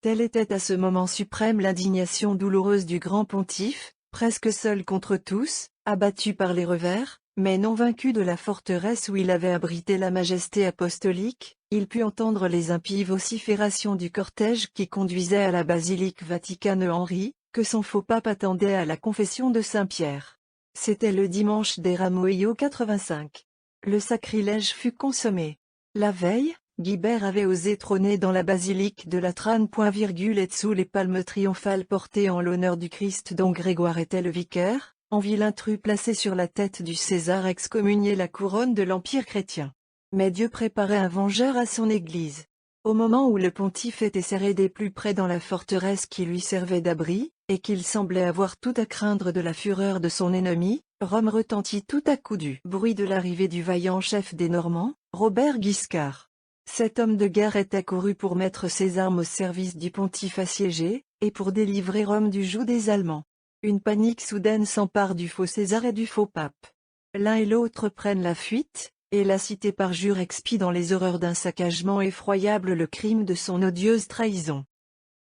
Speaker 1: Telle était à ce moment suprême l'indignation douloureuse du grand pontife, presque seul contre tous, abattu par les revers, mais non vaincu de la forteresse où il avait abrité la majesté apostolique, il put entendre les impies vociférations du cortège qui conduisait à la basilique Vaticane Henri, que son faux pape attendait à la confession de Saint-Pierre. C'était le dimanche des Rameaux 85. Le sacrilège fut consommé. La veille, Guibert avait osé trôner dans la basilique de Latrane. Et sous les palmes triomphales portées en l'honneur du Christ dont Grégoire était le vicaire, en vil intrus placé sur la tête du César excommunier la couronne de l'Empire chrétien. Mais Dieu préparait un vengeur à son Église. Au moment où le pontife était serré des plus près dans la forteresse qui lui servait d'abri, et qu'il semblait avoir tout à craindre de la fureur de son ennemi, Rome retentit tout à coup du bruit de l'arrivée du vaillant chef des Normands, Robert Guiscard. Cet homme de guerre était couru pour mettre ses armes au service du pontife assiégé, et pour délivrer Rome du joug des Allemands. Une panique soudaine s'empare du faux César et du faux pape. L'un et l'autre prennent la fuite, et la cité parjure expie dans les horreurs d'un saccagement effroyable le crime de son odieuse trahison.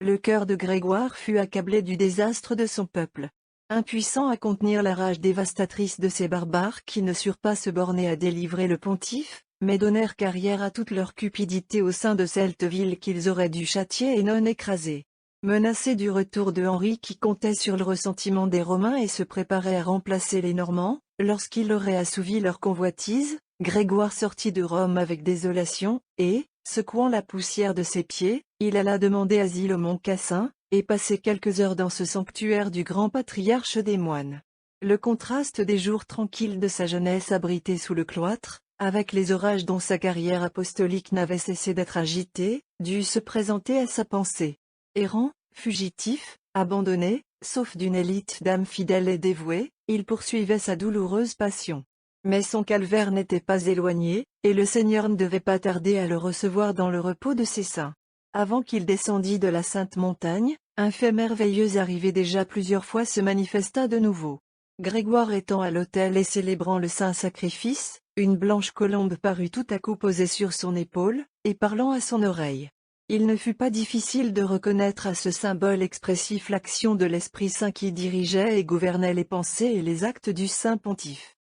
Speaker 1: Le cœur de Grégoire fut accablé du désastre de son peuple. Impuissant à contenir la rage dévastatrice de ces barbares qui ne surent pas se borner à délivrer le pontife, mais donnèrent carrière à toute leur cupidité au sein de cette ville qu'ils auraient dû châtier et non écraser. Menacés du retour de Henri qui comptait sur le ressentiment des Romains et se préparait à remplacer les Normands, lorsqu'il aurait assouvi leur convoitise, Grégoire sortit de Rome avec désolation, et, secouant la poussière de ses pieds, il alla demander asile au mont Cassin, et passer quelques heures dans ce sanctuaire du grand patriarche des moines. Le contraste des jours tranquilles de sa jeunesse abritée sous le cloître, avec les orages dont sa carrière apostolique n'avait cessé d'être agitée, dut se présenter à sa pensée. Errant, fugitif, abandonné, sauf d'une élite d'âmes fidèles et dévouées, il poursuivait sa douloureuse passion. Mais son calvaire n'était pas éloigné, et le Seigneur ne devait pas tarder à le recevoir dans le repos de ses saints. Avant qu'il descendît de la sainte montagne, un fait merveilleux arrivé déjà plusieurs fois se manifesta de nouveau. Grégoire étant à l'autel et célébrant le saint sacrifice, une blanche colombe parut tout à coup posée sur son épaule, et parlant à son oreille. Il ne fut pas difficile de reconnaître à ce symbole expressif l'action de l'Esprit Saint qui dirigeait et gouvernait les pensées et les actes du Saint Pontife.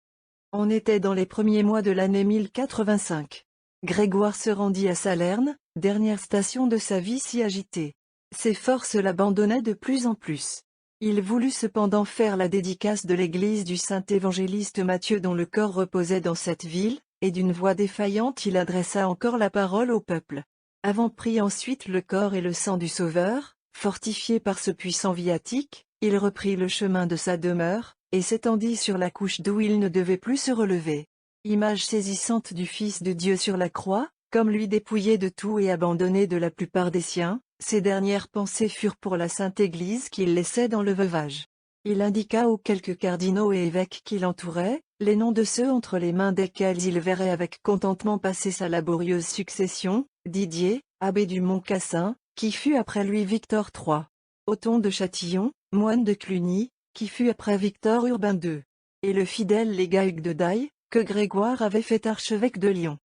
Speaker 1: On était dans les premiers mois de l'année 1085. Grégoire se rendit à Salerne, dernière station de sa vie si agitée. Ses forces l'abandonnaient de plus en plus. Il voulut cependant faire la dédicace de l'église du saint évangéliste Matthieu dont le corps reposait dans cette ville, et d'une voix défaillante il adressa encore la parole au peuple. Avant prit ensuite le corps et le sang du Sauveur, fortifié par ce puissant viatique, il reprit le chemin de sa demeure, et s'étendit sur la couche d'où il ne devait plus se relever. Image saisissante du Fils de Dieu sur la croix, comme lui dépouillé de tout et abandonné de la plupart des siens, Ses dernières pensées furent pour la Sainte Église qu'il laissait dans le veuvage. Il indiqua aux quelques cardinaux et évêques qui l'entouraient, les noms de ceux entre les mains desquels il verrait avec contentement passer sa laborieuse succession: Didier, abbé du Mont-Cassin, qui fut après lui Victor III. Othon de Châtillon, moine de Cluny, qui fut après Victor Urbain II. Et le fidèle légat Hugues de Daille, que Grégoire avait fait archevêque de Lyon.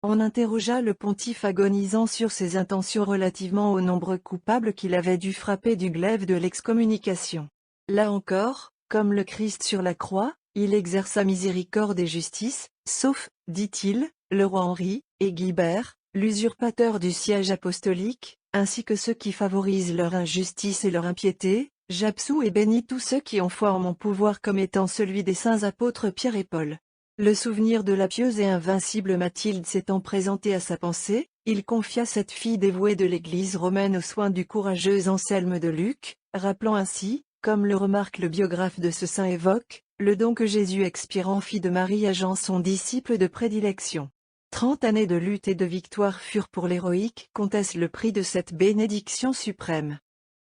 Speaker 1: On interrogea le pontife agonisant sur ses intentions relativement aux nombreux coupables qu'il avait dû frapper du glaive de l'excommunication. Là encore, comme le Christ sur la croix, il exerça miséricorde et justice, sauf, dit-il, le roi Henri, et Guibert, l'usurpateur du siège apostolique, ainsi que ceux qui favorisent leur injustice et leur impiété. J'absous et bénis tous ceux qui ont foi en mon pouvoir comme étant celui des saints apôtres Pierre et Paul. Le souvenir de la pieuse et invincible Mathilde s'étant présenté à sa pensée, il confia cette fille dévouée de l'Église romaine aux soins du courageux Anselme de Luc, rappelant ainsi, comme le remarque le biographe de ce saint évoque, le don que Jésus expirant fit de Marie à Jean son disciple de prédilection. 30 années de lutte et de victoire furent pour l'héroïque comtesse le prix de cette bénédiction suprême.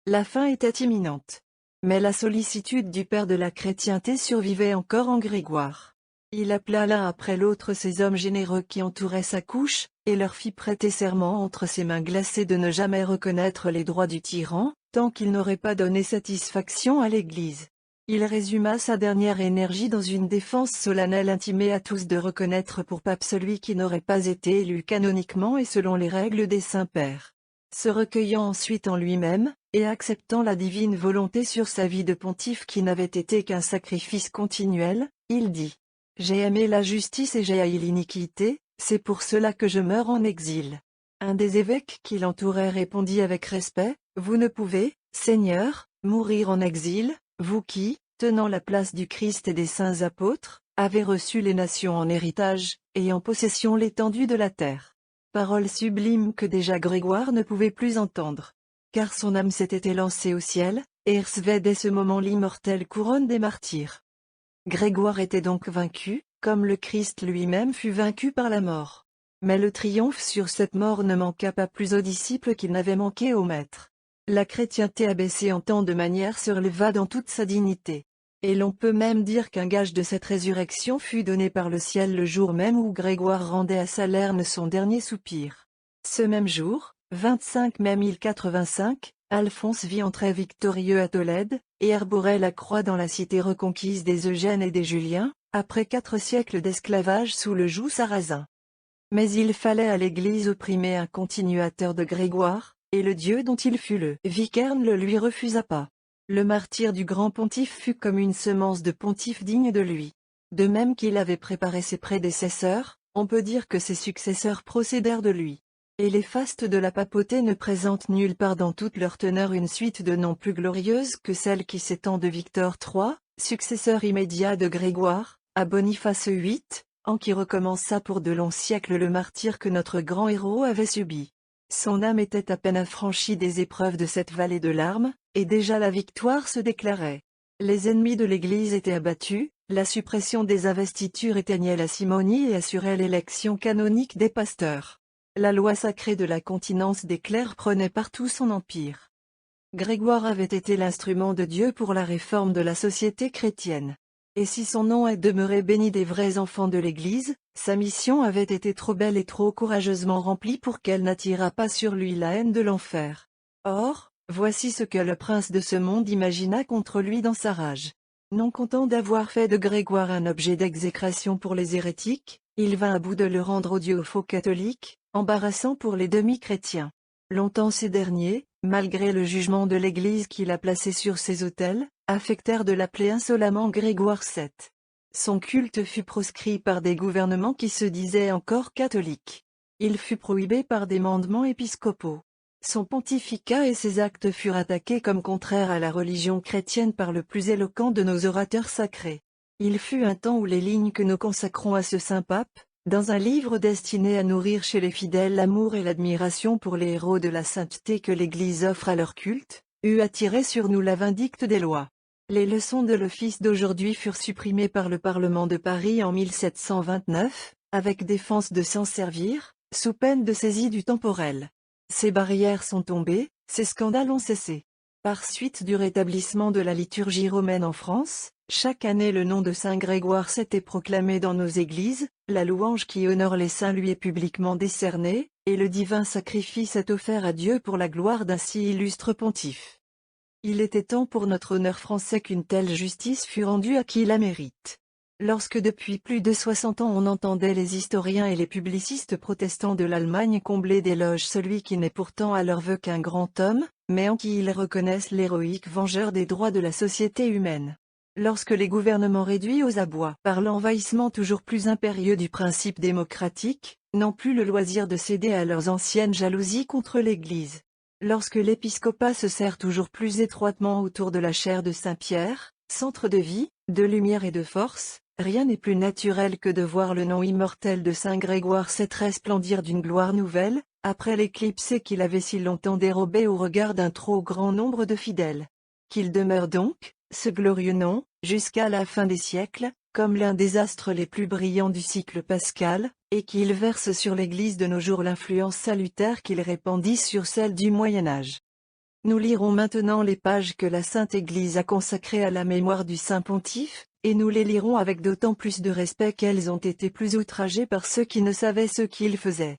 Speaker 1: La fin était imminente. Mais la sollicitude du père de la chrétienté survivait encore en Grégoire. Il appela l'un après l'autre ces hommes généreux qui entouraient sa couche, et leur fit prêter serment entre ses mains glacées de ne jamais reconnaître les droits du tyran, tant qu'il n'aurait pas donné satisfaction à l'Église. Il résuma sa dernière énergie dans une défense solennelle intimée à tous de reconnaître pour pape celui qui n'aurait pas été élu canoniquement et selon les règles des saints-pères. Se recueillant ensuite en lui-même, et acceptant la divine volonté sur sa vie de pontife qui n'avait été qu'un sacrifice continuel, il dit: « J'ai aimé la justice et j'ai haï l'iniquité, c'est pour cela que je meurs en exil. » Un des évêques qui l'entouraient répondit avec respect: « Vous ne pouvez, Seigneur, mourir en exil, vous qui, tenant la place du Christ et des saints apôtres, avez reçu les nations en héritage, et en possession l'étendue de la terre. » Parole sublime que déjà Grégoire ne pouvait plus entendre. Car son âme s'était élancée au ciel, et recevait dès ce moment l'immortelle couronne des martyrs. Grégoire était donc vaincu, comme le Christ lui-même fut vaincu par la mort. Mais le triomphe sur cette mort ne manqua pas plus aux disciples qu'il n'avait manqué au Maître. La chrétienté abaissée en tant de manière se releva dans toute sa dignité. Et l'on peut même dire qu'un gage de cette résurrection fut donné par le ciel le jour même où Grégoire rendait à Salerne son dernier soupir. Ce même jour, 25 mai 1085, Alphonse vit entrer victorieux à Tolède, et arborait la croix dans la cité reconquise des Eugènes et des Juliens, après 4 siècles d'esclavage sous le joug sarrasin. Mais il fallait à l'Église opprimer un continuateur de Grégoire, et le Dieu dont il fut le vicaire ne le lui refusa pas. Le martyre du grand pontife fut comme une semence de pontife digne de lui. De même qu'il avait préparé ses prédécesseurs, on peut dire que ses successeurs procédèrent de lui. Et les fastes de la papauté ne présentent nulle part dans toute leur teneur une suite de noms plus glorieuse que celle qui s'étend de Victor III, successeur immédiat de Grégoire, à Boniface VIII, en qui recommença pour de longs siècles le martyre que notre grand héros avait subi. Son âme était à peine affranchie des épreuves de cette vallée de larmes, et déjà la victoire se déclarait. Les ennemis de l'Église étaient abattus, la suppression des investitures éteignait la simonie et assurait l'élection canonique des pasteurs. La loi sacrée de la continence des clercs prenait partout son empire. Grégoire avait été l'instrument de Dieu pour la réforme de la société chrétienne. Et si son nom est demeuré béni des vrais enfants de l'Église, sa mission avait été trop belle et trop courageusement remplie pour qu'elle n'attirât pas sur lui la haine de l'enfer. Or, voici ce que le prince de ce monde imagina contre lui dans sa rage. Non content d'avoir fait de Grégoire un objet d'exécration pour les hérétiques, il vint à bout de le rendre odieux aux faux catholiques, embarrassant pour les demi-chrétiens. Longtemps ces derniers, malgré le jugement de l'Église qui l'a placé sur ses autels, affectèrent de l'appeler insolemment Grégoire VII. Son culte fut proscrit par des gouvernements qui se disaient encore catholiques. Il fut prohibé par des mandements épiscopaux. Son pontificat et ses actes furent attaqués comme contraires à la religion chrétienne par le plus éloquent de nos orateurs sacrés. Il fut un temps où les lignes que nous consacrons à ce saint pape, dans un livre destiné à nourrir chez les fidèles l'amour et l'admiration pour les héros de la sainteté que l'Église offre à leur culte, eut attiré sur nous la vindicte des lois. Les leçons de l'office d'aujourd'hui furent supprimées par le Parlement de Paris en 1729, avec défense de s'en servir, sous peine de saisie du temporel. Ces barrières sont tombées, ces scandales ont cessé. Par suite du rétablissement de la liturgie romaine en France, chaque année le nom de Saint Grégoire VII est proclamé dans nos églises, la louange qui honore les saints lui est publiquement décernée, et le divin sacrifice est offert à Dieu pour la gloire d'un si illustre pontife. Il était temps pour notre honneur français qu'une telle justice fût rendue à qui la mérite. Lorsque depuis plus de 60 ans on entendait les historiens et les publicistes protestants de l'Allemagne combler d'éloges celui qui n'est pourtant à leur vœu qu'un grand homme, mais en qui ils reconnaissent l'héroïque vengeur des droits de la société humaine. Lorsque les gouvernements réduits aux abois par l'envahissement toujours plus impérieux du principe démocratique, n'ont plus le loisir de céder à leurs anciennes jalousies contre l'Église. Lorsque l'épiscopat se serre toujours plus étroitement autour de la chaire de Saint-Pierre, centre de vie, de lumière et de force, rien n'est plus naturel que de voir le nom immortel de Saint Grégoire VII resplendir d'une gloire nouvelle, après l'éclipse qu'il avait si longtemps dérobé au regard d'un trop grand nombre de fidèles. Qu'il demeure donc, ce glorieux nom, jusqu'à la fin des siècles, comme l'un des astres les plus brillants du cycle pascal, et qu'il verse sur l'Église de nos jours l'influence salutaire qu'il répandit sur celle du Moyen-Âge. Nous lirons maintenant les pages que la Sainte Église a consacrées à la mémoire du Saint Pontife, et nous les lirons avec d'autant plus de respect qu'elles ont été plus outragées par ceux qui ne savaient ce qu'il faisait.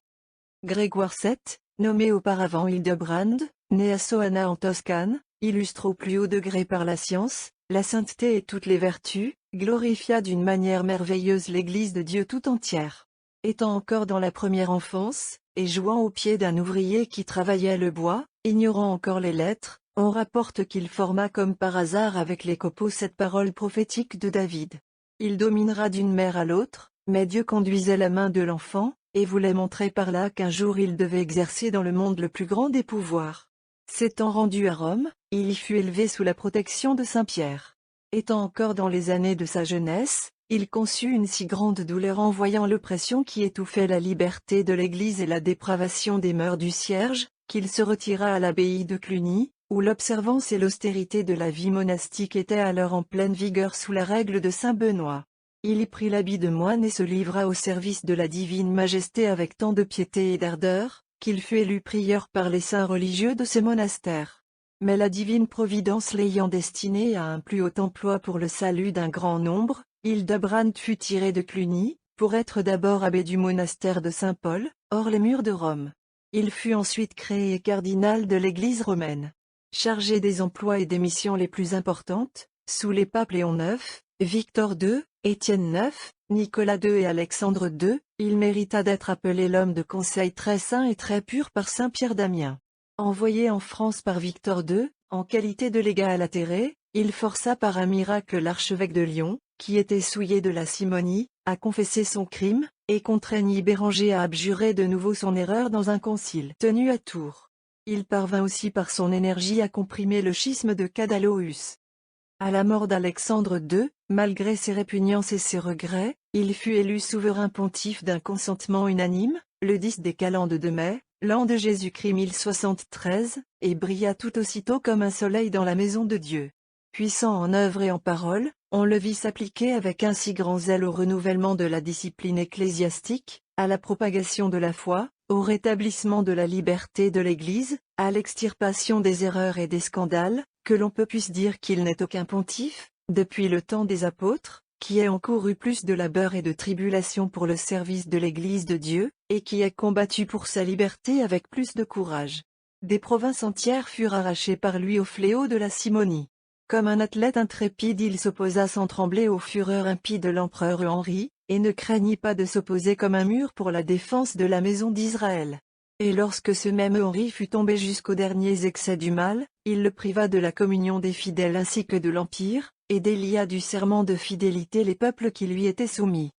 Speaker 1: Grégoire VII, nommé auparavant Hildebrand, né à Soana en Toscane, illustre au plus haut degré par la science, la sainteté et toutes les vertus, glorifia d'une manière merveilleuse l'Église de Dieu tout entière. Étant encore dans la première enfance, et jouant au pied d'un ouvrier qui travaillait le bois, ignorant encore les lettres, on rapporte qu'il forma comme par hasard avec les copeaux cette parole prophétique de David. Il dominera d'une mère à l'autre, mais Dieu conduisait la main de l'enfant, et voulait montrer par là qu'un jour il devait exercer dans le monde le plus grand des pouvoirs. S'étant rendu à Rome, il y fut élevé sous la protection de Saint-Pierre. Étant encore dans les années de sa jeunesse, il conçut une si grande douleur en voyant l'oppression qui étouffait la liberté de l'Église et la dépravation des mœurs du cierge, qu'il se retira à l'abbaye de Cluny, où l'observance et l'austérité de la vie monastique étaient alors en pleine vigueur sous la règle de saint Benoît. Il y prit l'habit de moine et se livra au service de la divine majesté avec tant de piété et d'ardeur, qu'il fut élu prieur par les saints religieux de ce monastère. Mais la divine providence l'ayant destiné à un plus haut emploi pour le salut d'un grand nombre, Hildebrand fut tiré de Cluny, pour être d'abord abbé du monastère de Saint-Paul, hors les murs de Rome. Il fut ensuite créé cardinal de l'Église romaine. Chargé des emplois et des missions les plus importantes, sous les papes Léon IX, Victor II, Étienne IX, Nicolas II et Alexandre II, il mérita d'être appelé l'homme de conseil très saint et très pur par saint Pierre d'Amiens. Envoyé en France par Victor II, en qualité de légat à Latéré, il força par un miracle l'archevêque de Lyon, qui était souillé de la simonie, à confesser son crime, et contraignit Béranger à abjurer de nouveau son erreur dans un concile tenu à Tours. Il parvint aussi par son énergie à comprimer le schisme de Cadaloüs. À la mort d'Alexandre II, malgré ses répugnances et ses regrets, il fut élu souverain pontife d'un consentement unanime, le 10 des calendes de mai, l'an de Jésus-Christ 1073, et brilla tout aussitôt comme un soleil dans la maison de Dieu. Puissant en œuvre et en parole, on le vit s'appliquer avec un si grand zèle au renouvellement de la discipline ecclésiastique, à la propagation de la foi, au rétablissement de la liberté de l'Église, à l'extirpation des erreurs et des scandales, que l'on puisse dire qu'il n'est aucun pontife, depuis le temps des apôtres, qui ait encouru plus de labeur et de tribulation pour le service de l'Église de Dieu, et qui ait combattu pour sa liberté avec plus de courage. Des provinces entières furent arrachées par lui au fléau de la simonie. Comme un athlète intrépide il s'opposa sans trembler aux fureurs impies de l'empereur Henri, et ne craignit pas de s'opposer comme un mur pour la défense de la maison d'Israël. Et lorsque ce même Henri fut tombé jusqu'aux derniers excès du mal, il le priva de la communion des fidèles ainsi que de l'Empire, et délia du serment de fidélité les peuples qui lui étaient soumis.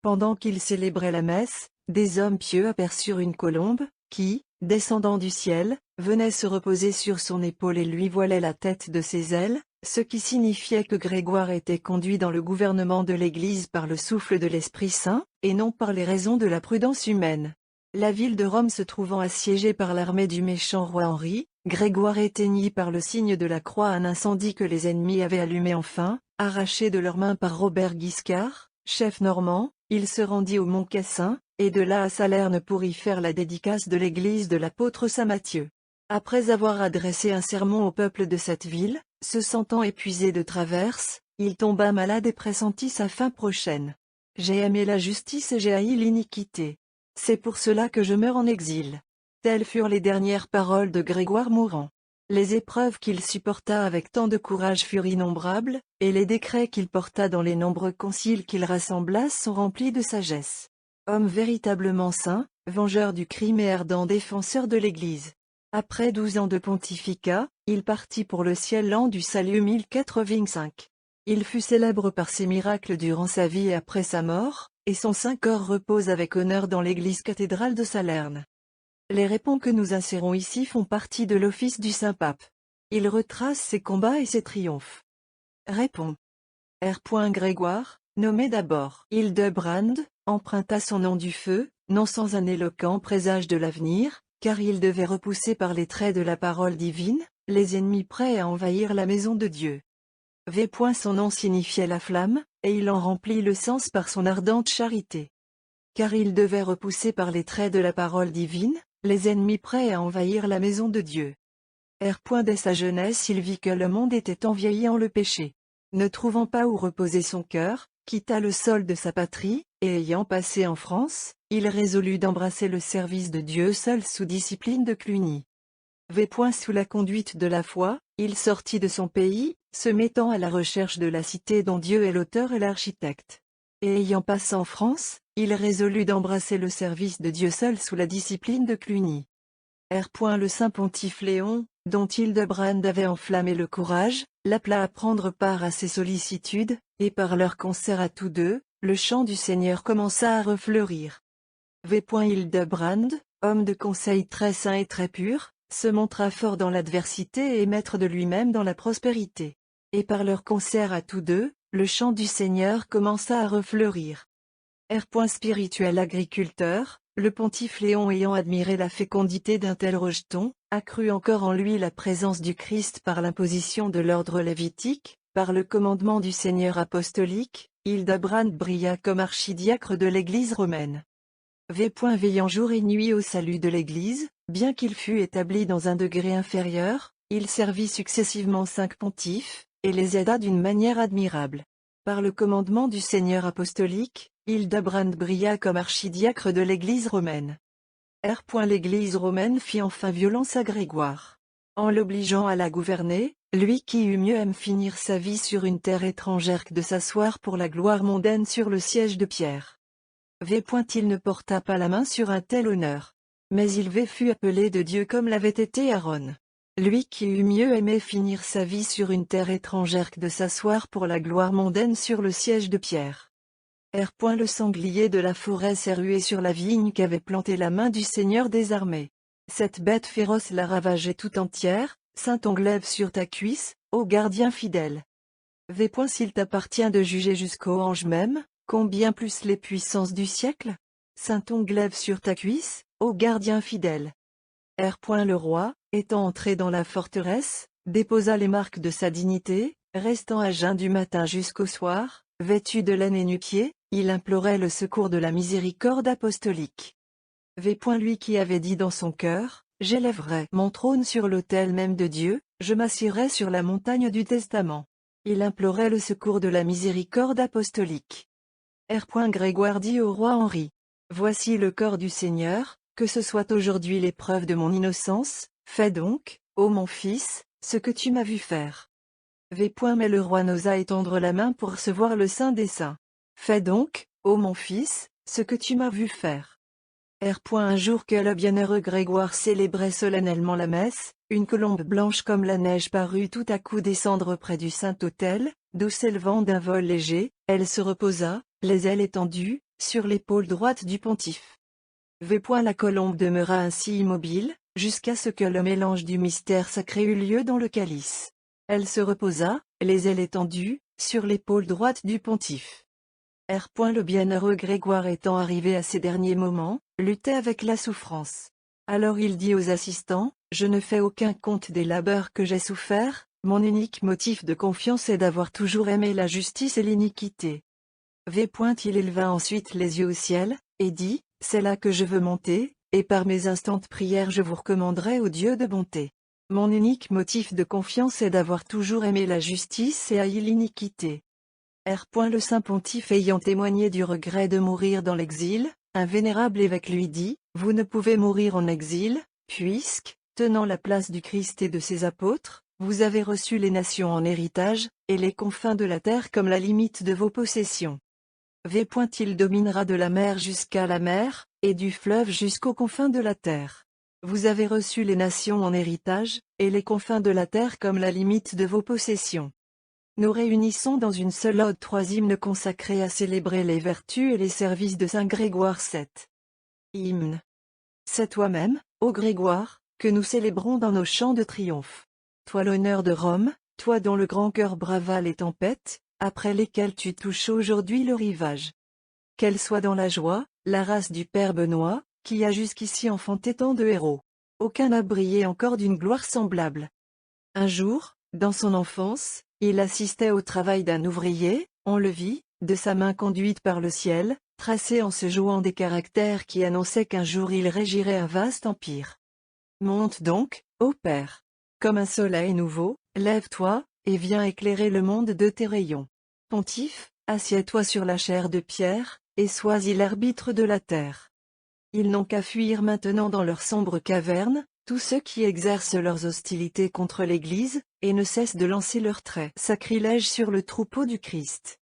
Speaker 1: Pendant qu'il célébrait la messe, des hommes pieux aperçurent une colombe, qui, descendant du ciel, venait se reposer sur son épaule et lui voilait la tête de ses ailes, ce qui signifiait que Grégoire était conduit dans le gouvernement de l'Église par le souffle de l'Esprit Saint, et non par les raisons de la prudence humaine. La ville de Rome se trouvant assiégée par l'armée du méchant roi Henri, Grégoire éteignit par le signe de la croix un incendie que les ennemis avaient allumé enfin, arraché de leurs mains par Robert Guiscard, Chef normand, il se rendit au Mont Cassin, et de là à Salerne pour y faire la dédicace de l'église de l'apôtre Saint Matthieu. Après avoir adressé un sermon au peuple de cette ville, se sentant épuisé de traverses, il tomba malade et pressentit sa fin prochaine. J'ai aimé la justice et j'ai haï l'iniquité. C'est pour cela que je meurs en exil. Telles furent les dernières paroles de Grégoire mourant. Les épreuves qu'il supporta avec tant de courage furent innombrables, et les décrets qu'il porta dans les nombreux conciles qu'il rassembla sont remplis de sagesse. Homme véritablement saint, vengeur du crime et ardent défenseur de l'Église. Après 12 ans de pontificat, il partit pour le ciel l'an du salut 1085. Il fut célèbre par ses miracles durant sa vie et après sa mort, et son saint corps repose avec honneur dans l'église cathédrale de Salerne. Les réponses que nous insérons ici font partie de l'office du Saint-Pape. Il retrace ses combats et ses triomphes. Répond. R. Grégoire, nommé d'abord Hildebrand, emprunta son nom du feu, non sans un éloquent présage de l'avenir, car il devait repousser par les traits de la parole divine, les ennemis prêts à envahir la maison de Dieu. V. Son nom signifiait la flamme, et il en remplit le sens par son ardente charité. Car il devait repousser par les traits de la parole divine, les ennemis prêts à envahir la maison de Dieu. R. Dès sa jeunesse il vit que le monde était envieilli en le péché. Ne trouvant pas où reposer son cœur, quitta le sol de sa patrie, et ayant passé en France, il résolut d'embrasser le service de Dieu seul sous discipline de Cluny. V. Sous la conduite de la foi, il sortit de son pays, se mettant à la recherche de la cité dont Dieu est l'auteur et l'architecte. Et ayant passé en France, il résolut d'embrasser le service de Dieu seul sous la discipline de Cluny. R. Le saint pontife Léon, dont Hildebrand avait enflammé le courage, l'appela à prendre part à ses sollicitudes, et par leur concert à tous deux, le chant du Seigneur commença à refleurir. V. Hildebrand, homme de conseil très saint et très pur, se montra fort dans l'adversité et maître de lui-même dans la prospérité. Et par leur concert à tous deux, le chant du Seigneur commença à refleurir. R. Spirituel agriculteur, le pontife Léon ayant admiré la fécondité d'un tel rejeton, accrut encore en lui la présence du Christ par l'imposition de l'ordre lévitique, par le commandement du Seigneur apostolique, Hildebrand brilla comme archidiacre de l'Église romaine. V. Veillant jour et nuit au salut de l'Église, bien qu'il fût établi dans un degré inférieur, il servit successivement 5 pontifes, et les aida d'une manière admirable. Par le commandement du Seigneur apostolique, Hildebrand brilla comme archidiacre de l'Église romaine. R. L'Église romaine fit enfin violence à Grégoire. En l'obligeant à la gouverner, lui qui eut mieux aime finir sa vie sur une terre étrangère que de s'asseoir pour la gloire mondaine sur le siège de Pierre. V. Il ne porta pas la main sur un tel honneur. Mais il fut appelé de Dieu comme l'avait été Aaron. Lui qui eut mieux aimé finir sa vie sur une terre étrangère que de s'asseoir pour la gloire mondaine sur le siège de Pierre. R. Le sanglier de la forêt s'est rué sur la vigne qu'avait plantée la main du Seigneur des armées. Cette bête féroce la ravageait tout entière, Saint-Ongle lève sur ta cuisse, ô gardien fidèle. V. S'il t'appartient de juger jusqu'aux anges même, combien plus les puissances du siècle? Saint-Ongle lève sur ta cuisse, ô gardien fidèle. R. Le roi, étant entré dans la forteresse, déposa les marques de sa dignité, restant à jeun du matin jusqu'au soir, vêtu de laine et nu-pieds, il implorait le secours de la miséricorde apostolique. V. Lui qui avait dit dans son cœur, j'élèverai mon trône sur l'autel même de Dieu, je m'assiérai sur la montagne du testament. Il implorait le secours de la miséricorde apostolique. R. Grégoire dit au roi Henri, voici le corps du Seigneur, que ce soit aujourd'hui l'épreuve de mon innocence, fais donc, ô mon fils, ce que tu m'as vu faire. V. Mais le roi n'osa étendre la main pour recevoir le saint des saints. Fais donc, ô mon fils, ce que tu m'as vu faire. R. Un jour que le bienheureux Grégoire célébrait solennellement la messe, une colombe blanche comme la neige parut tout à coup descendre près du Saint-Autel, d'où s'élevant d'un vol léger, elle se reposa, les ailes étendues, sur l'épaule droite du pontife. V. La colombe demeura ainsi immobile, jusqu'à ce que le mélange du mystère sacré eut lieu dans le calice. Elle se reposa, les ailes étendues, sur l'épaule droite du pontife. R. Le bienheureux Grégoire étant arrivé à ces derniers moments, luttait avec la souffrance. Alors il dit aux assistants, je ne fais aucun compte des labeurs que j'ai soufferts, mon unique motif de confiance est d'avoir toujours aimé la justice et l'iniquité. Il éleva ensuite les yeux au ciel, et dit, c'est là que je veux monter, et par mes instantes prières je vous recommanderai au Dieu de bonté. Mon unique motif de confiance est d'avoir toujours aimé la justice et haï l'iniquité. Le Saint Pontife ayant témoigné du regret de mourir dans l'exil, un vénérable évêque lui dit, vous ne pouvez mourir en exil, puisque, tenant la place du Christ et de ses apôtres, vous avez reçu les nations en héritage, et les confins de la terre comme la limite de vos possessions. Il dominera de la mer jusqu'à la mer, et du fleuve jusqu'aux confins de la terre. Vous avez reçu les nations en héritage, et les confins de la terre comme la limite de vos possessions. Nous réunissons dans une seule ode 3 hymnes consacrés à célébrer les vertus et les services de Saint Grégoire VII. Hymne. C'est toi-même, ô Grégoire, que nous célébrons dans nos chants de triomphe. Toi l'honneur de Rome, toi dont le grand cœur brava les tempêtes, après lesquelles tu touches aujourd'hui le rivage. Qu'elle soit dans la joie, la race du Père Benoît, qui a jusqu'ici enfanté tant de héros. Aucun n'a brillé encore d'une gloire semblable. Un jour, dans son enfance, il assistait au travail d'un ouvrier, on le vit, de sa main conduite par le ciel, tracer en se jouant des caractères qui annonçaient qu'un jour il régirait un vaste empire. Monte donc, ô Père. Comme un soleil nouveau, lève-toi, et viens éclairer le monde de tes rayons. Pontife, assieds-toi sur la chaire de pierre, et sois-y l'arbitre de la terre. Ils n'ont qu'à fuir maintenant dans leur sombre caverne, tous ceux qui exercent leurs hostilités contre l'Église, et ne cessent de lancer leurs traits sacrilèges sur le troupeau du Christ.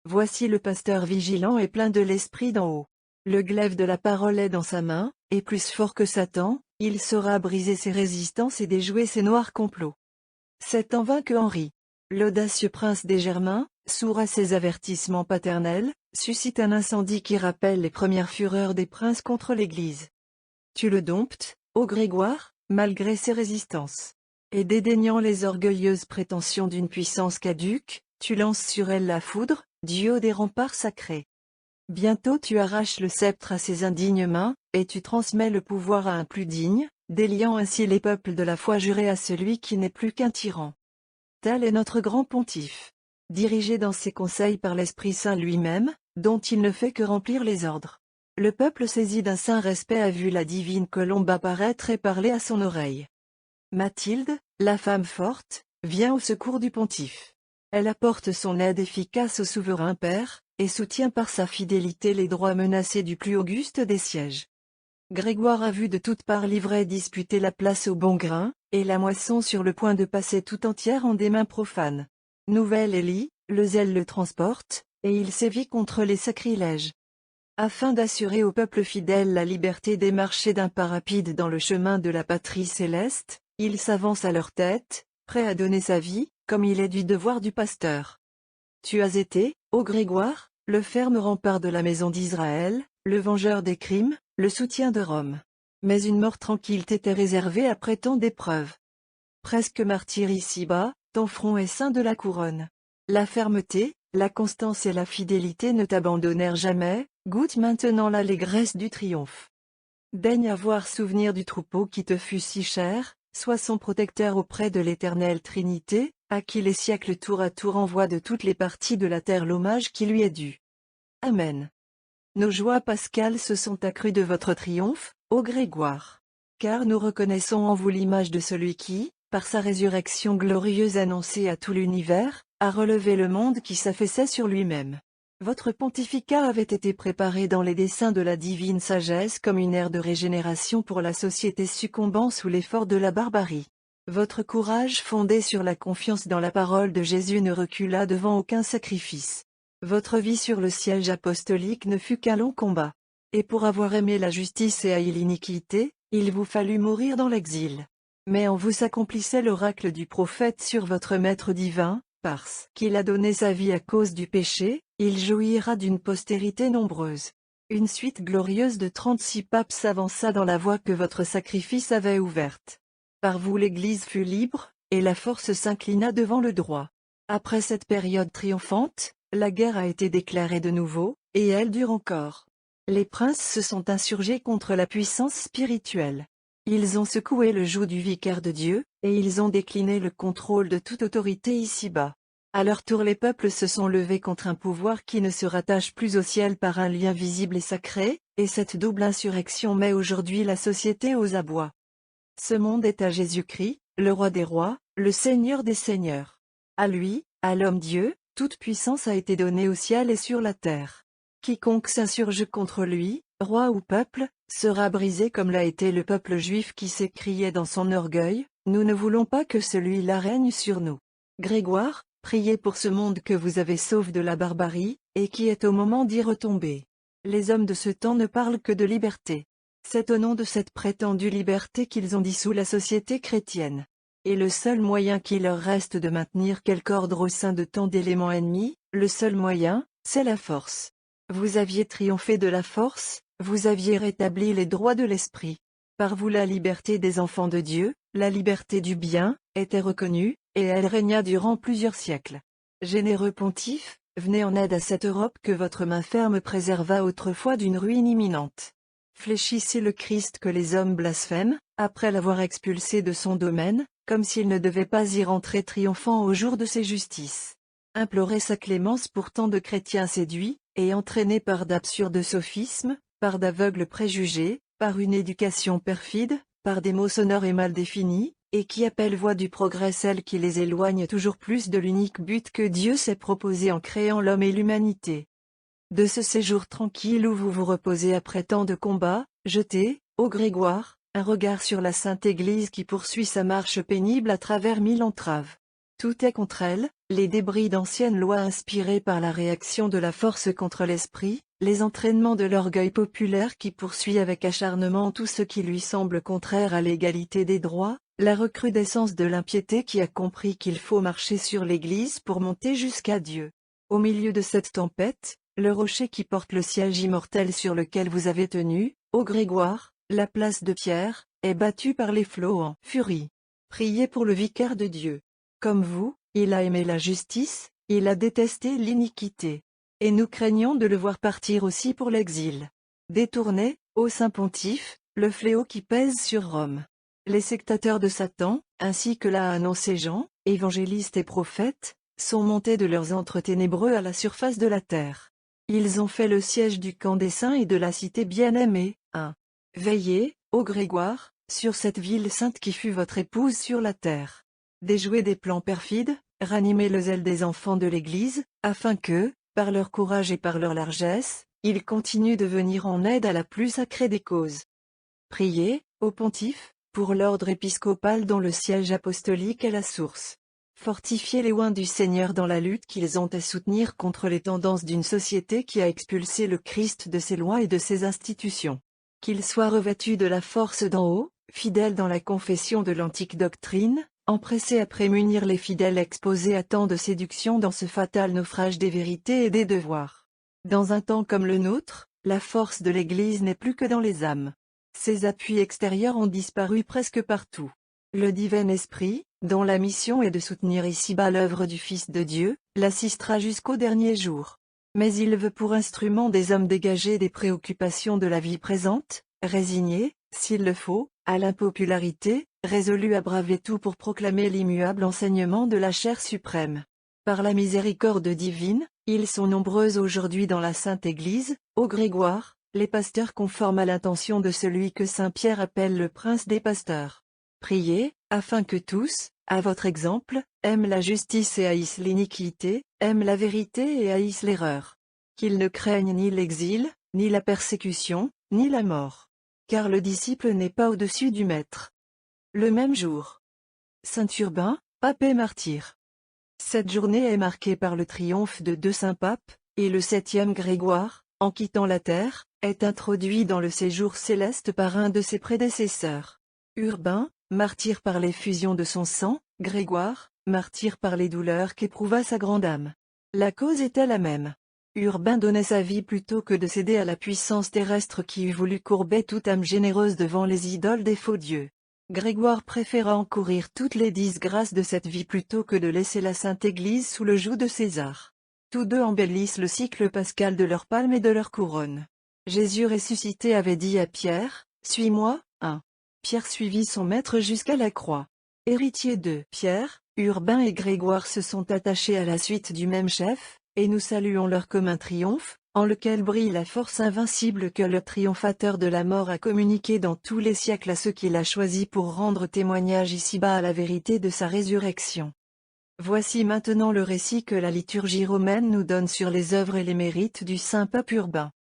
Speaker 1: Voici le pasteur vigilant et plein de l'esprit d'en haut. Le glaive de la parole est dans sa main, et plus fort que Satan, il saura briser ses résistances et déjouer ses noirs complots. C'est en vain que Henri, l'audacieux prince des Germains, sourd à ses avertissements paternels, suscite un incendie qui rappelle les premières fureurs des princes contre l'Église. Tu le domptes, ô Grégoire, malgré ses résistances. Et dédaignant les orgueilleuses prétentions d'une puissance caduque, tu lances sur elle la foudre, du haut des remparts sacrés. Bientôt tu arraches le sceptre à ses indignes mains, et tu transmets le pouvoir à un plus digne, déliant ainsi les peuples de la foi jurée à celui qui n'est plus qu'un tyran. Tel est notre grand pontife. Dirigé dans ses conseils par l'Esprit Saint lui-même, dont il ne fait que remplir les ordres. Le peuple saisi d'un saint respect a vu la divine colombe apparaître et parler à son oreille. Mathilde, la femme forte, vient au secours du pontife. Elle apporte son aide efficace au souverain père, et soutient par sa fidélité les droits menacés du plus auguste des sièges. Grégoire a vu de toutes parts l'ivraie disputer la place au bon grain, et la moisson sur le point de passer tout entière en des mains profanes. Nouvelle Élie, le zèle le transporte, et il sévit contre les sacrilèges. Afin d'assurer au peuple fidèle la liberté des marcher d'un pas rapide dans le chemin de la patrie céleste, il s'avance à leur tête, prêt à donner sa vie, comme il est du devoir du pasteur. Tu as été, ô Grégoire, le ferme rempart de la maison d'Israël, le vengeur des crimes, le soutien de Rome. Mais une mort tranquille t'était réservée après tant d'épreuves. Presque martyr ici-bas, ton front est ceint de la couronne. La fermeté, la constance et la fidélité ne t'abandonnèrent jamais, goûte maintenant l'allégresse du triomphe. Daigne avoir souvenir du troupeau qui te fut si cher, sois son protecteur auprès de l'éternelle Trinité, à qui les siècles tour à tour envoient de toutes les parties de la terre l'hommage qui lui est dû. Amen. Nos joies pascales se sont accrues de votre triomphe, ô Grégoire. Car nous reconnaissons en vous l'image de celui qui, par sa résurrection glorieuse annoncée à tout l'univers, a relevé le monde qui s'affaissait sur lui-même. Votre pontificat avait été préparé dans les desseins de la divine sagesse comme une ère de régénération pour la société succombant sous l'effort de la barbarie. Votre courage fondé sur la confiance dans la parole de Jésus ne recula devant aucun sacrifice. Votre vie sur le siège apostolique ne fut qu'un long combat. Et pour avoir aimé la justice et haï l'iniquité, il vous fallut mourir dans l'exil. Mais en vous s'accomplissait l'oracle du prophète sur votre Maître divin, parce qu'il a donné sa vie à cause du péché, il jouira d'une postérité nombreuse. Une suite glorieuse de 36 papes s'avança dans la voie que votre sacrifice avait ouverte. Par vous l'Église fut libre, et la force s'inclina devant le droit. Après cette période triomphante, la guerre a été déclarée de nouveau, et elle dure encore. Les princes se sont insurgés contre la puissance spirituelle. Ils ont secoué le joug du vicaire de Dieu, et ils ont décliné le contrôle de toute autorité ici-bas. À leur tour les peuples se sont levés contre un pouvoir qui ne se rattache plus au ciel par un lien visible et sacré, et cette double insurrection met aujourd'hui la société aux abois. Ce monde est à Jésus-Christ, le roi des rois, le Seigneur des seigneurs. À lui, à l'homme Dieu, toute puissance a été donnée au ciel et sur la terre. Quiconque s'insurge contre lui, roi ou peuple, sera brisé comme l'a été le peuple juif qui s'écriait dans son orgueil, « Nous ne voulons pas que celui-là règne sur nous ». Grégoire, priez pour ce monde que vous avez sauvé de la barbarie, et qui est au moment d'y retomber. Les hommes de ce temps ne parlent que de liberté. C'est au nom de cette prétendue liberté qu'ils ont dissous la société chrétienne. Et le seul moyen qui leur reste de maintenir quelque ordre au sein de tant d'éléments ennemis, le seul moyen, c'est la force. Vous aviez triomphé de la force, vous aviez rétabli les droits de l'esprit. Par vous la liberté des enfants de Dieu, la liberté du bien, était reconnue, et elle régna durant plusieurs siècles. Généreux pontife, venez en aide à cette Europe que votre main ferme préserva autrefois d'une ruine imminente. Fléchissez le Christ que les hommes blasphèment, après l'avoir expulsé de son domaine, comme s'il ne devait pas y rentrer triomphant au jour de ses justices. Implorez sa clémence pour tant de chrétiens séduits, et entraînés par d'absurdes sophismes, par d'aveugles préjugés, par une éducation perfide, par des mots sonores et mal définis, et qui appellent voie du progrès celles qui les éloignent toujours plus de l'unique but que Dieu s'est proposé en créant l'homme et l'humanité. De ce séjour tranquille où vous vous reposez après tant de combats, jetez, ô Grégoire, un regard sur la Sainte Église qui poursuit sa marche pénible à travers 1000 entraves. Tout est contre elle, les débris d'anciennes lois inspirées par la réaction de la force contre l'esprit, les entraînements de l'orgueil populaire qui poursuit avec acharnement tout ce qui lui semble contraire à l'égalité des droits, la recrudescence de l'impiété qui a compris qu'il faut marcher sur l'Église pour monter jusqu'à Dieu. Au milieu de cette tempête, le rocher qui porte le siège immortel sur lequel vous avez tenu, ô Grégoire, la place de Pierre, est battue par les flots en furie. Priez pour le vicaire de Dieu. Comme vous, il a aimé la justice, il a détesté l'iniquité. Et nous craignons de le voir partir aussi pour l'exil. Détournez, ô Saint Pontife, le fléau qui pèse sur Rome. Les sectateurs de Satan, ainsi que l'a annoncé Jean, évangéliste et prophète, sont montés de leurs antres ténébreux à la surface de la terre. Ils ont fait le siège du camp des saints et de la cité bien-aimée. 1. Veillez, ô Grégoire, sur cette ville sainte qui fut votre épouse sur la terre. Déjouez des plans perfides, ranimez le zèle des enfants de l'Église, afin que, par leur courage et par leur largesse, ils continuent de venir en aide à la plus sacrée des causes. Priez, ô Pontife, pour l'ordre épiscopal dont le siège apostolique est la source. Fortifiez les oins du Seigneur dans la lutte qu'ils ont à soutenir contre les tendances d'une société qui a expulsé le Christ de ses lois et de ses institutions. Qu'ils soient revêtus de la force d'en haut, fidèles dans la confession de l'antique doctrine, empressés à prémunir les fidèles exposés à tant de séductions dans ce fatal naufrage des vérités et des devoirs. Dans un temps comme le nôtre, la force de l'Église n'est plus que dans les âmes. Ses appuis extérieurs ont disparu presque partout. Le divin esprit, dont la mission est de soutenir ici-bas l'œuvre du Fils de Dieu, l'assistera jusqu'au dernier jour. Mais il veut pour instrument des hommes dégagés des préoccupations de la vie présente, résignés, s'il le faut, à l'impopularité, résolus à braver tout pour proclamer l'immuable enseignement de la chair suprême. Par la miséricorde divine, ils sont nombreux aujourd'hui dans la Sainte Église, ô Grégoire, les pasteurs conformes à l'intention de celui que Saint Pierre appelle le prince des pasteurs. Priez, afin que tous, à votre exemple, aiment la justice et haïssent l'iniquité, aiment la vérité et haïssent l'erreur. Qu'ils ne craignent ni l'exil, ni la persécution, ni la mort. Car le disciple n'est pas au-dessus du maître. Le même jour. Saint Urbain, pape et martyr. Cette journée est marquée par le triomphe de deux saints papes, et le 7e Grégoire, en quittant la terre, est introduit dans le séjour céleste par un de ses prédécesseurs. Urbain, martyr par l'effusion de son sang, Grégoire, martyr par les douleurs qu'éprouva sa grande âme. La cause était la même. Urbain donnait sa vie plutôt que de céder à la puissance terrestre qui eût voulu courber toute âme généreuse devant les idoles des faux dieux. Grégoire préféra encourir toutes les disgrâces de cette vie plutôt que de laisser la Sainte Église sous le joug de César. Tous deux embellissent le cycle pascal de leur palme et de leur couronne. Jésus ressuscité avait dit à Pierre, « Suis-moi ». 1. Pierre suivit son maître jusqu'à la croix. Héritier de Pierre, Urbain et Grégoire se sont attachés à la suite du même chef, et nous saluons leur commun triomphe, en lequel brille la force invincible que le triomphateur de la mort a communiqué dans tous les siècles à ceux qu'il a choisis pour rendre témoignage ici-bas à la vérité de sa résurrection. Voici maintenant le récit que la liturgie romaine nous donne sur les œuvres et les mérites du saint pape Urbain.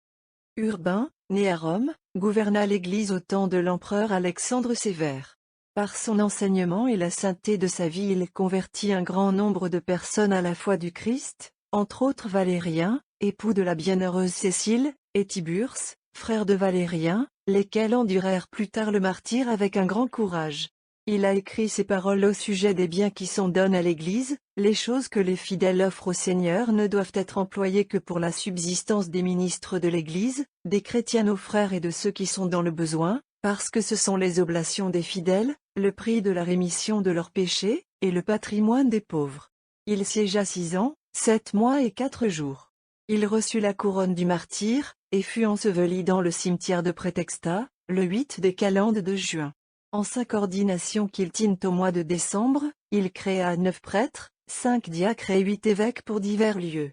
Speaker 1: Urbain, né à Rome, gouverna l'Église au temps de l'empereur Alexandre Sévère. Par son enseignement et la sainteté de sa vie il convertit un grand nombre de personnes à la foi du Christ, entre autres Valérien, époux de la bienheureuse Cécile, et Tiburce, frère de Valérien, lesquels endurèrent plus tard le martyre avec un grand courage. Il a écrit ces paroles au sujet des biens qui sont donnés à l'Église: les choses que les fidèles offrent au Seigneur ne doivent être employées que pour la subsistance des ministres de l'Église, des chrétiens nos frères et de ceux qui sont dans le besoin, parce que ce sont les oblations des fidèles, le prix de la rémission de leurs péchés, et le patrimoine des pauvres. Il siégea 6 ans, 7 mois et 4 jours. Il reçut la couronne du martyr, et fut enseveli dans le cimetière de Prétexta, le 8 des calendes de juin. En 5 ordinations qu'il tint au mois de décembre, il créa 9 prêtres, 5 diacres et 8 évêques pour divers lieux.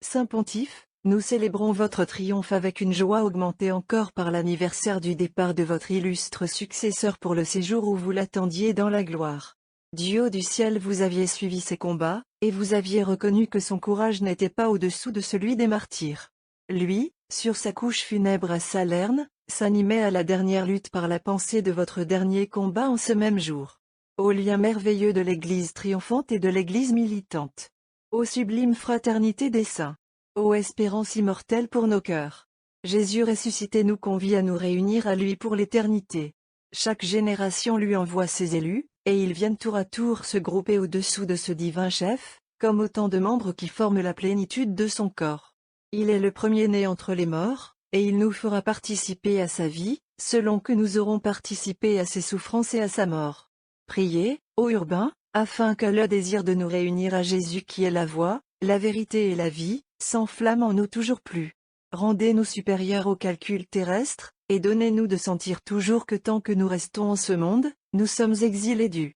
Speaker 1: Saint Pontife, nous célébrons votre triomphe avec une joie augmentée encore par l'anniversaire du départ de votre illustre successeur pour le séjour où vous l'attendiez dans la gloire. Du haut du ciel vous aviez suivi ses combats, et vous aviez reconnu que son courage n'était pas au-dessous de celui des martyrs. Lui, sur sa couche funèbre à Salerne, s'animait à la dernière lutte par la pensée de votre dernier combat en ce même jour. Ô lien merveilleux de l'Église triomphante et de l'Église militante! Ô sublime fraternité des saints! Ô espérance immortelle pour nos cœurs! Jésus ressuscité nous convie à nous réunir à lui pour l'éternité. Chaque génération lui envoie ses élus, et ils viennent tour à tour se grouper au-dessous de ce divin chef, comme autant de membres qui forment la plénitude de son corps. Il est le premier-né entre les morts, et il nous fera participer à sa vie, selon que nous aurons participé à ses souffrances et à sa mort. Priez, ô Urbain, afin que le désir de nous réunir à Jésus qui est la voie, la vérité et la vie, s'enflamme en nous toujours plus. Rendez-nous supérieurs aux calculs terrestres, et donnez-nous de sentir toujours que tant que nous restons en ce monde, nous sommes exilés du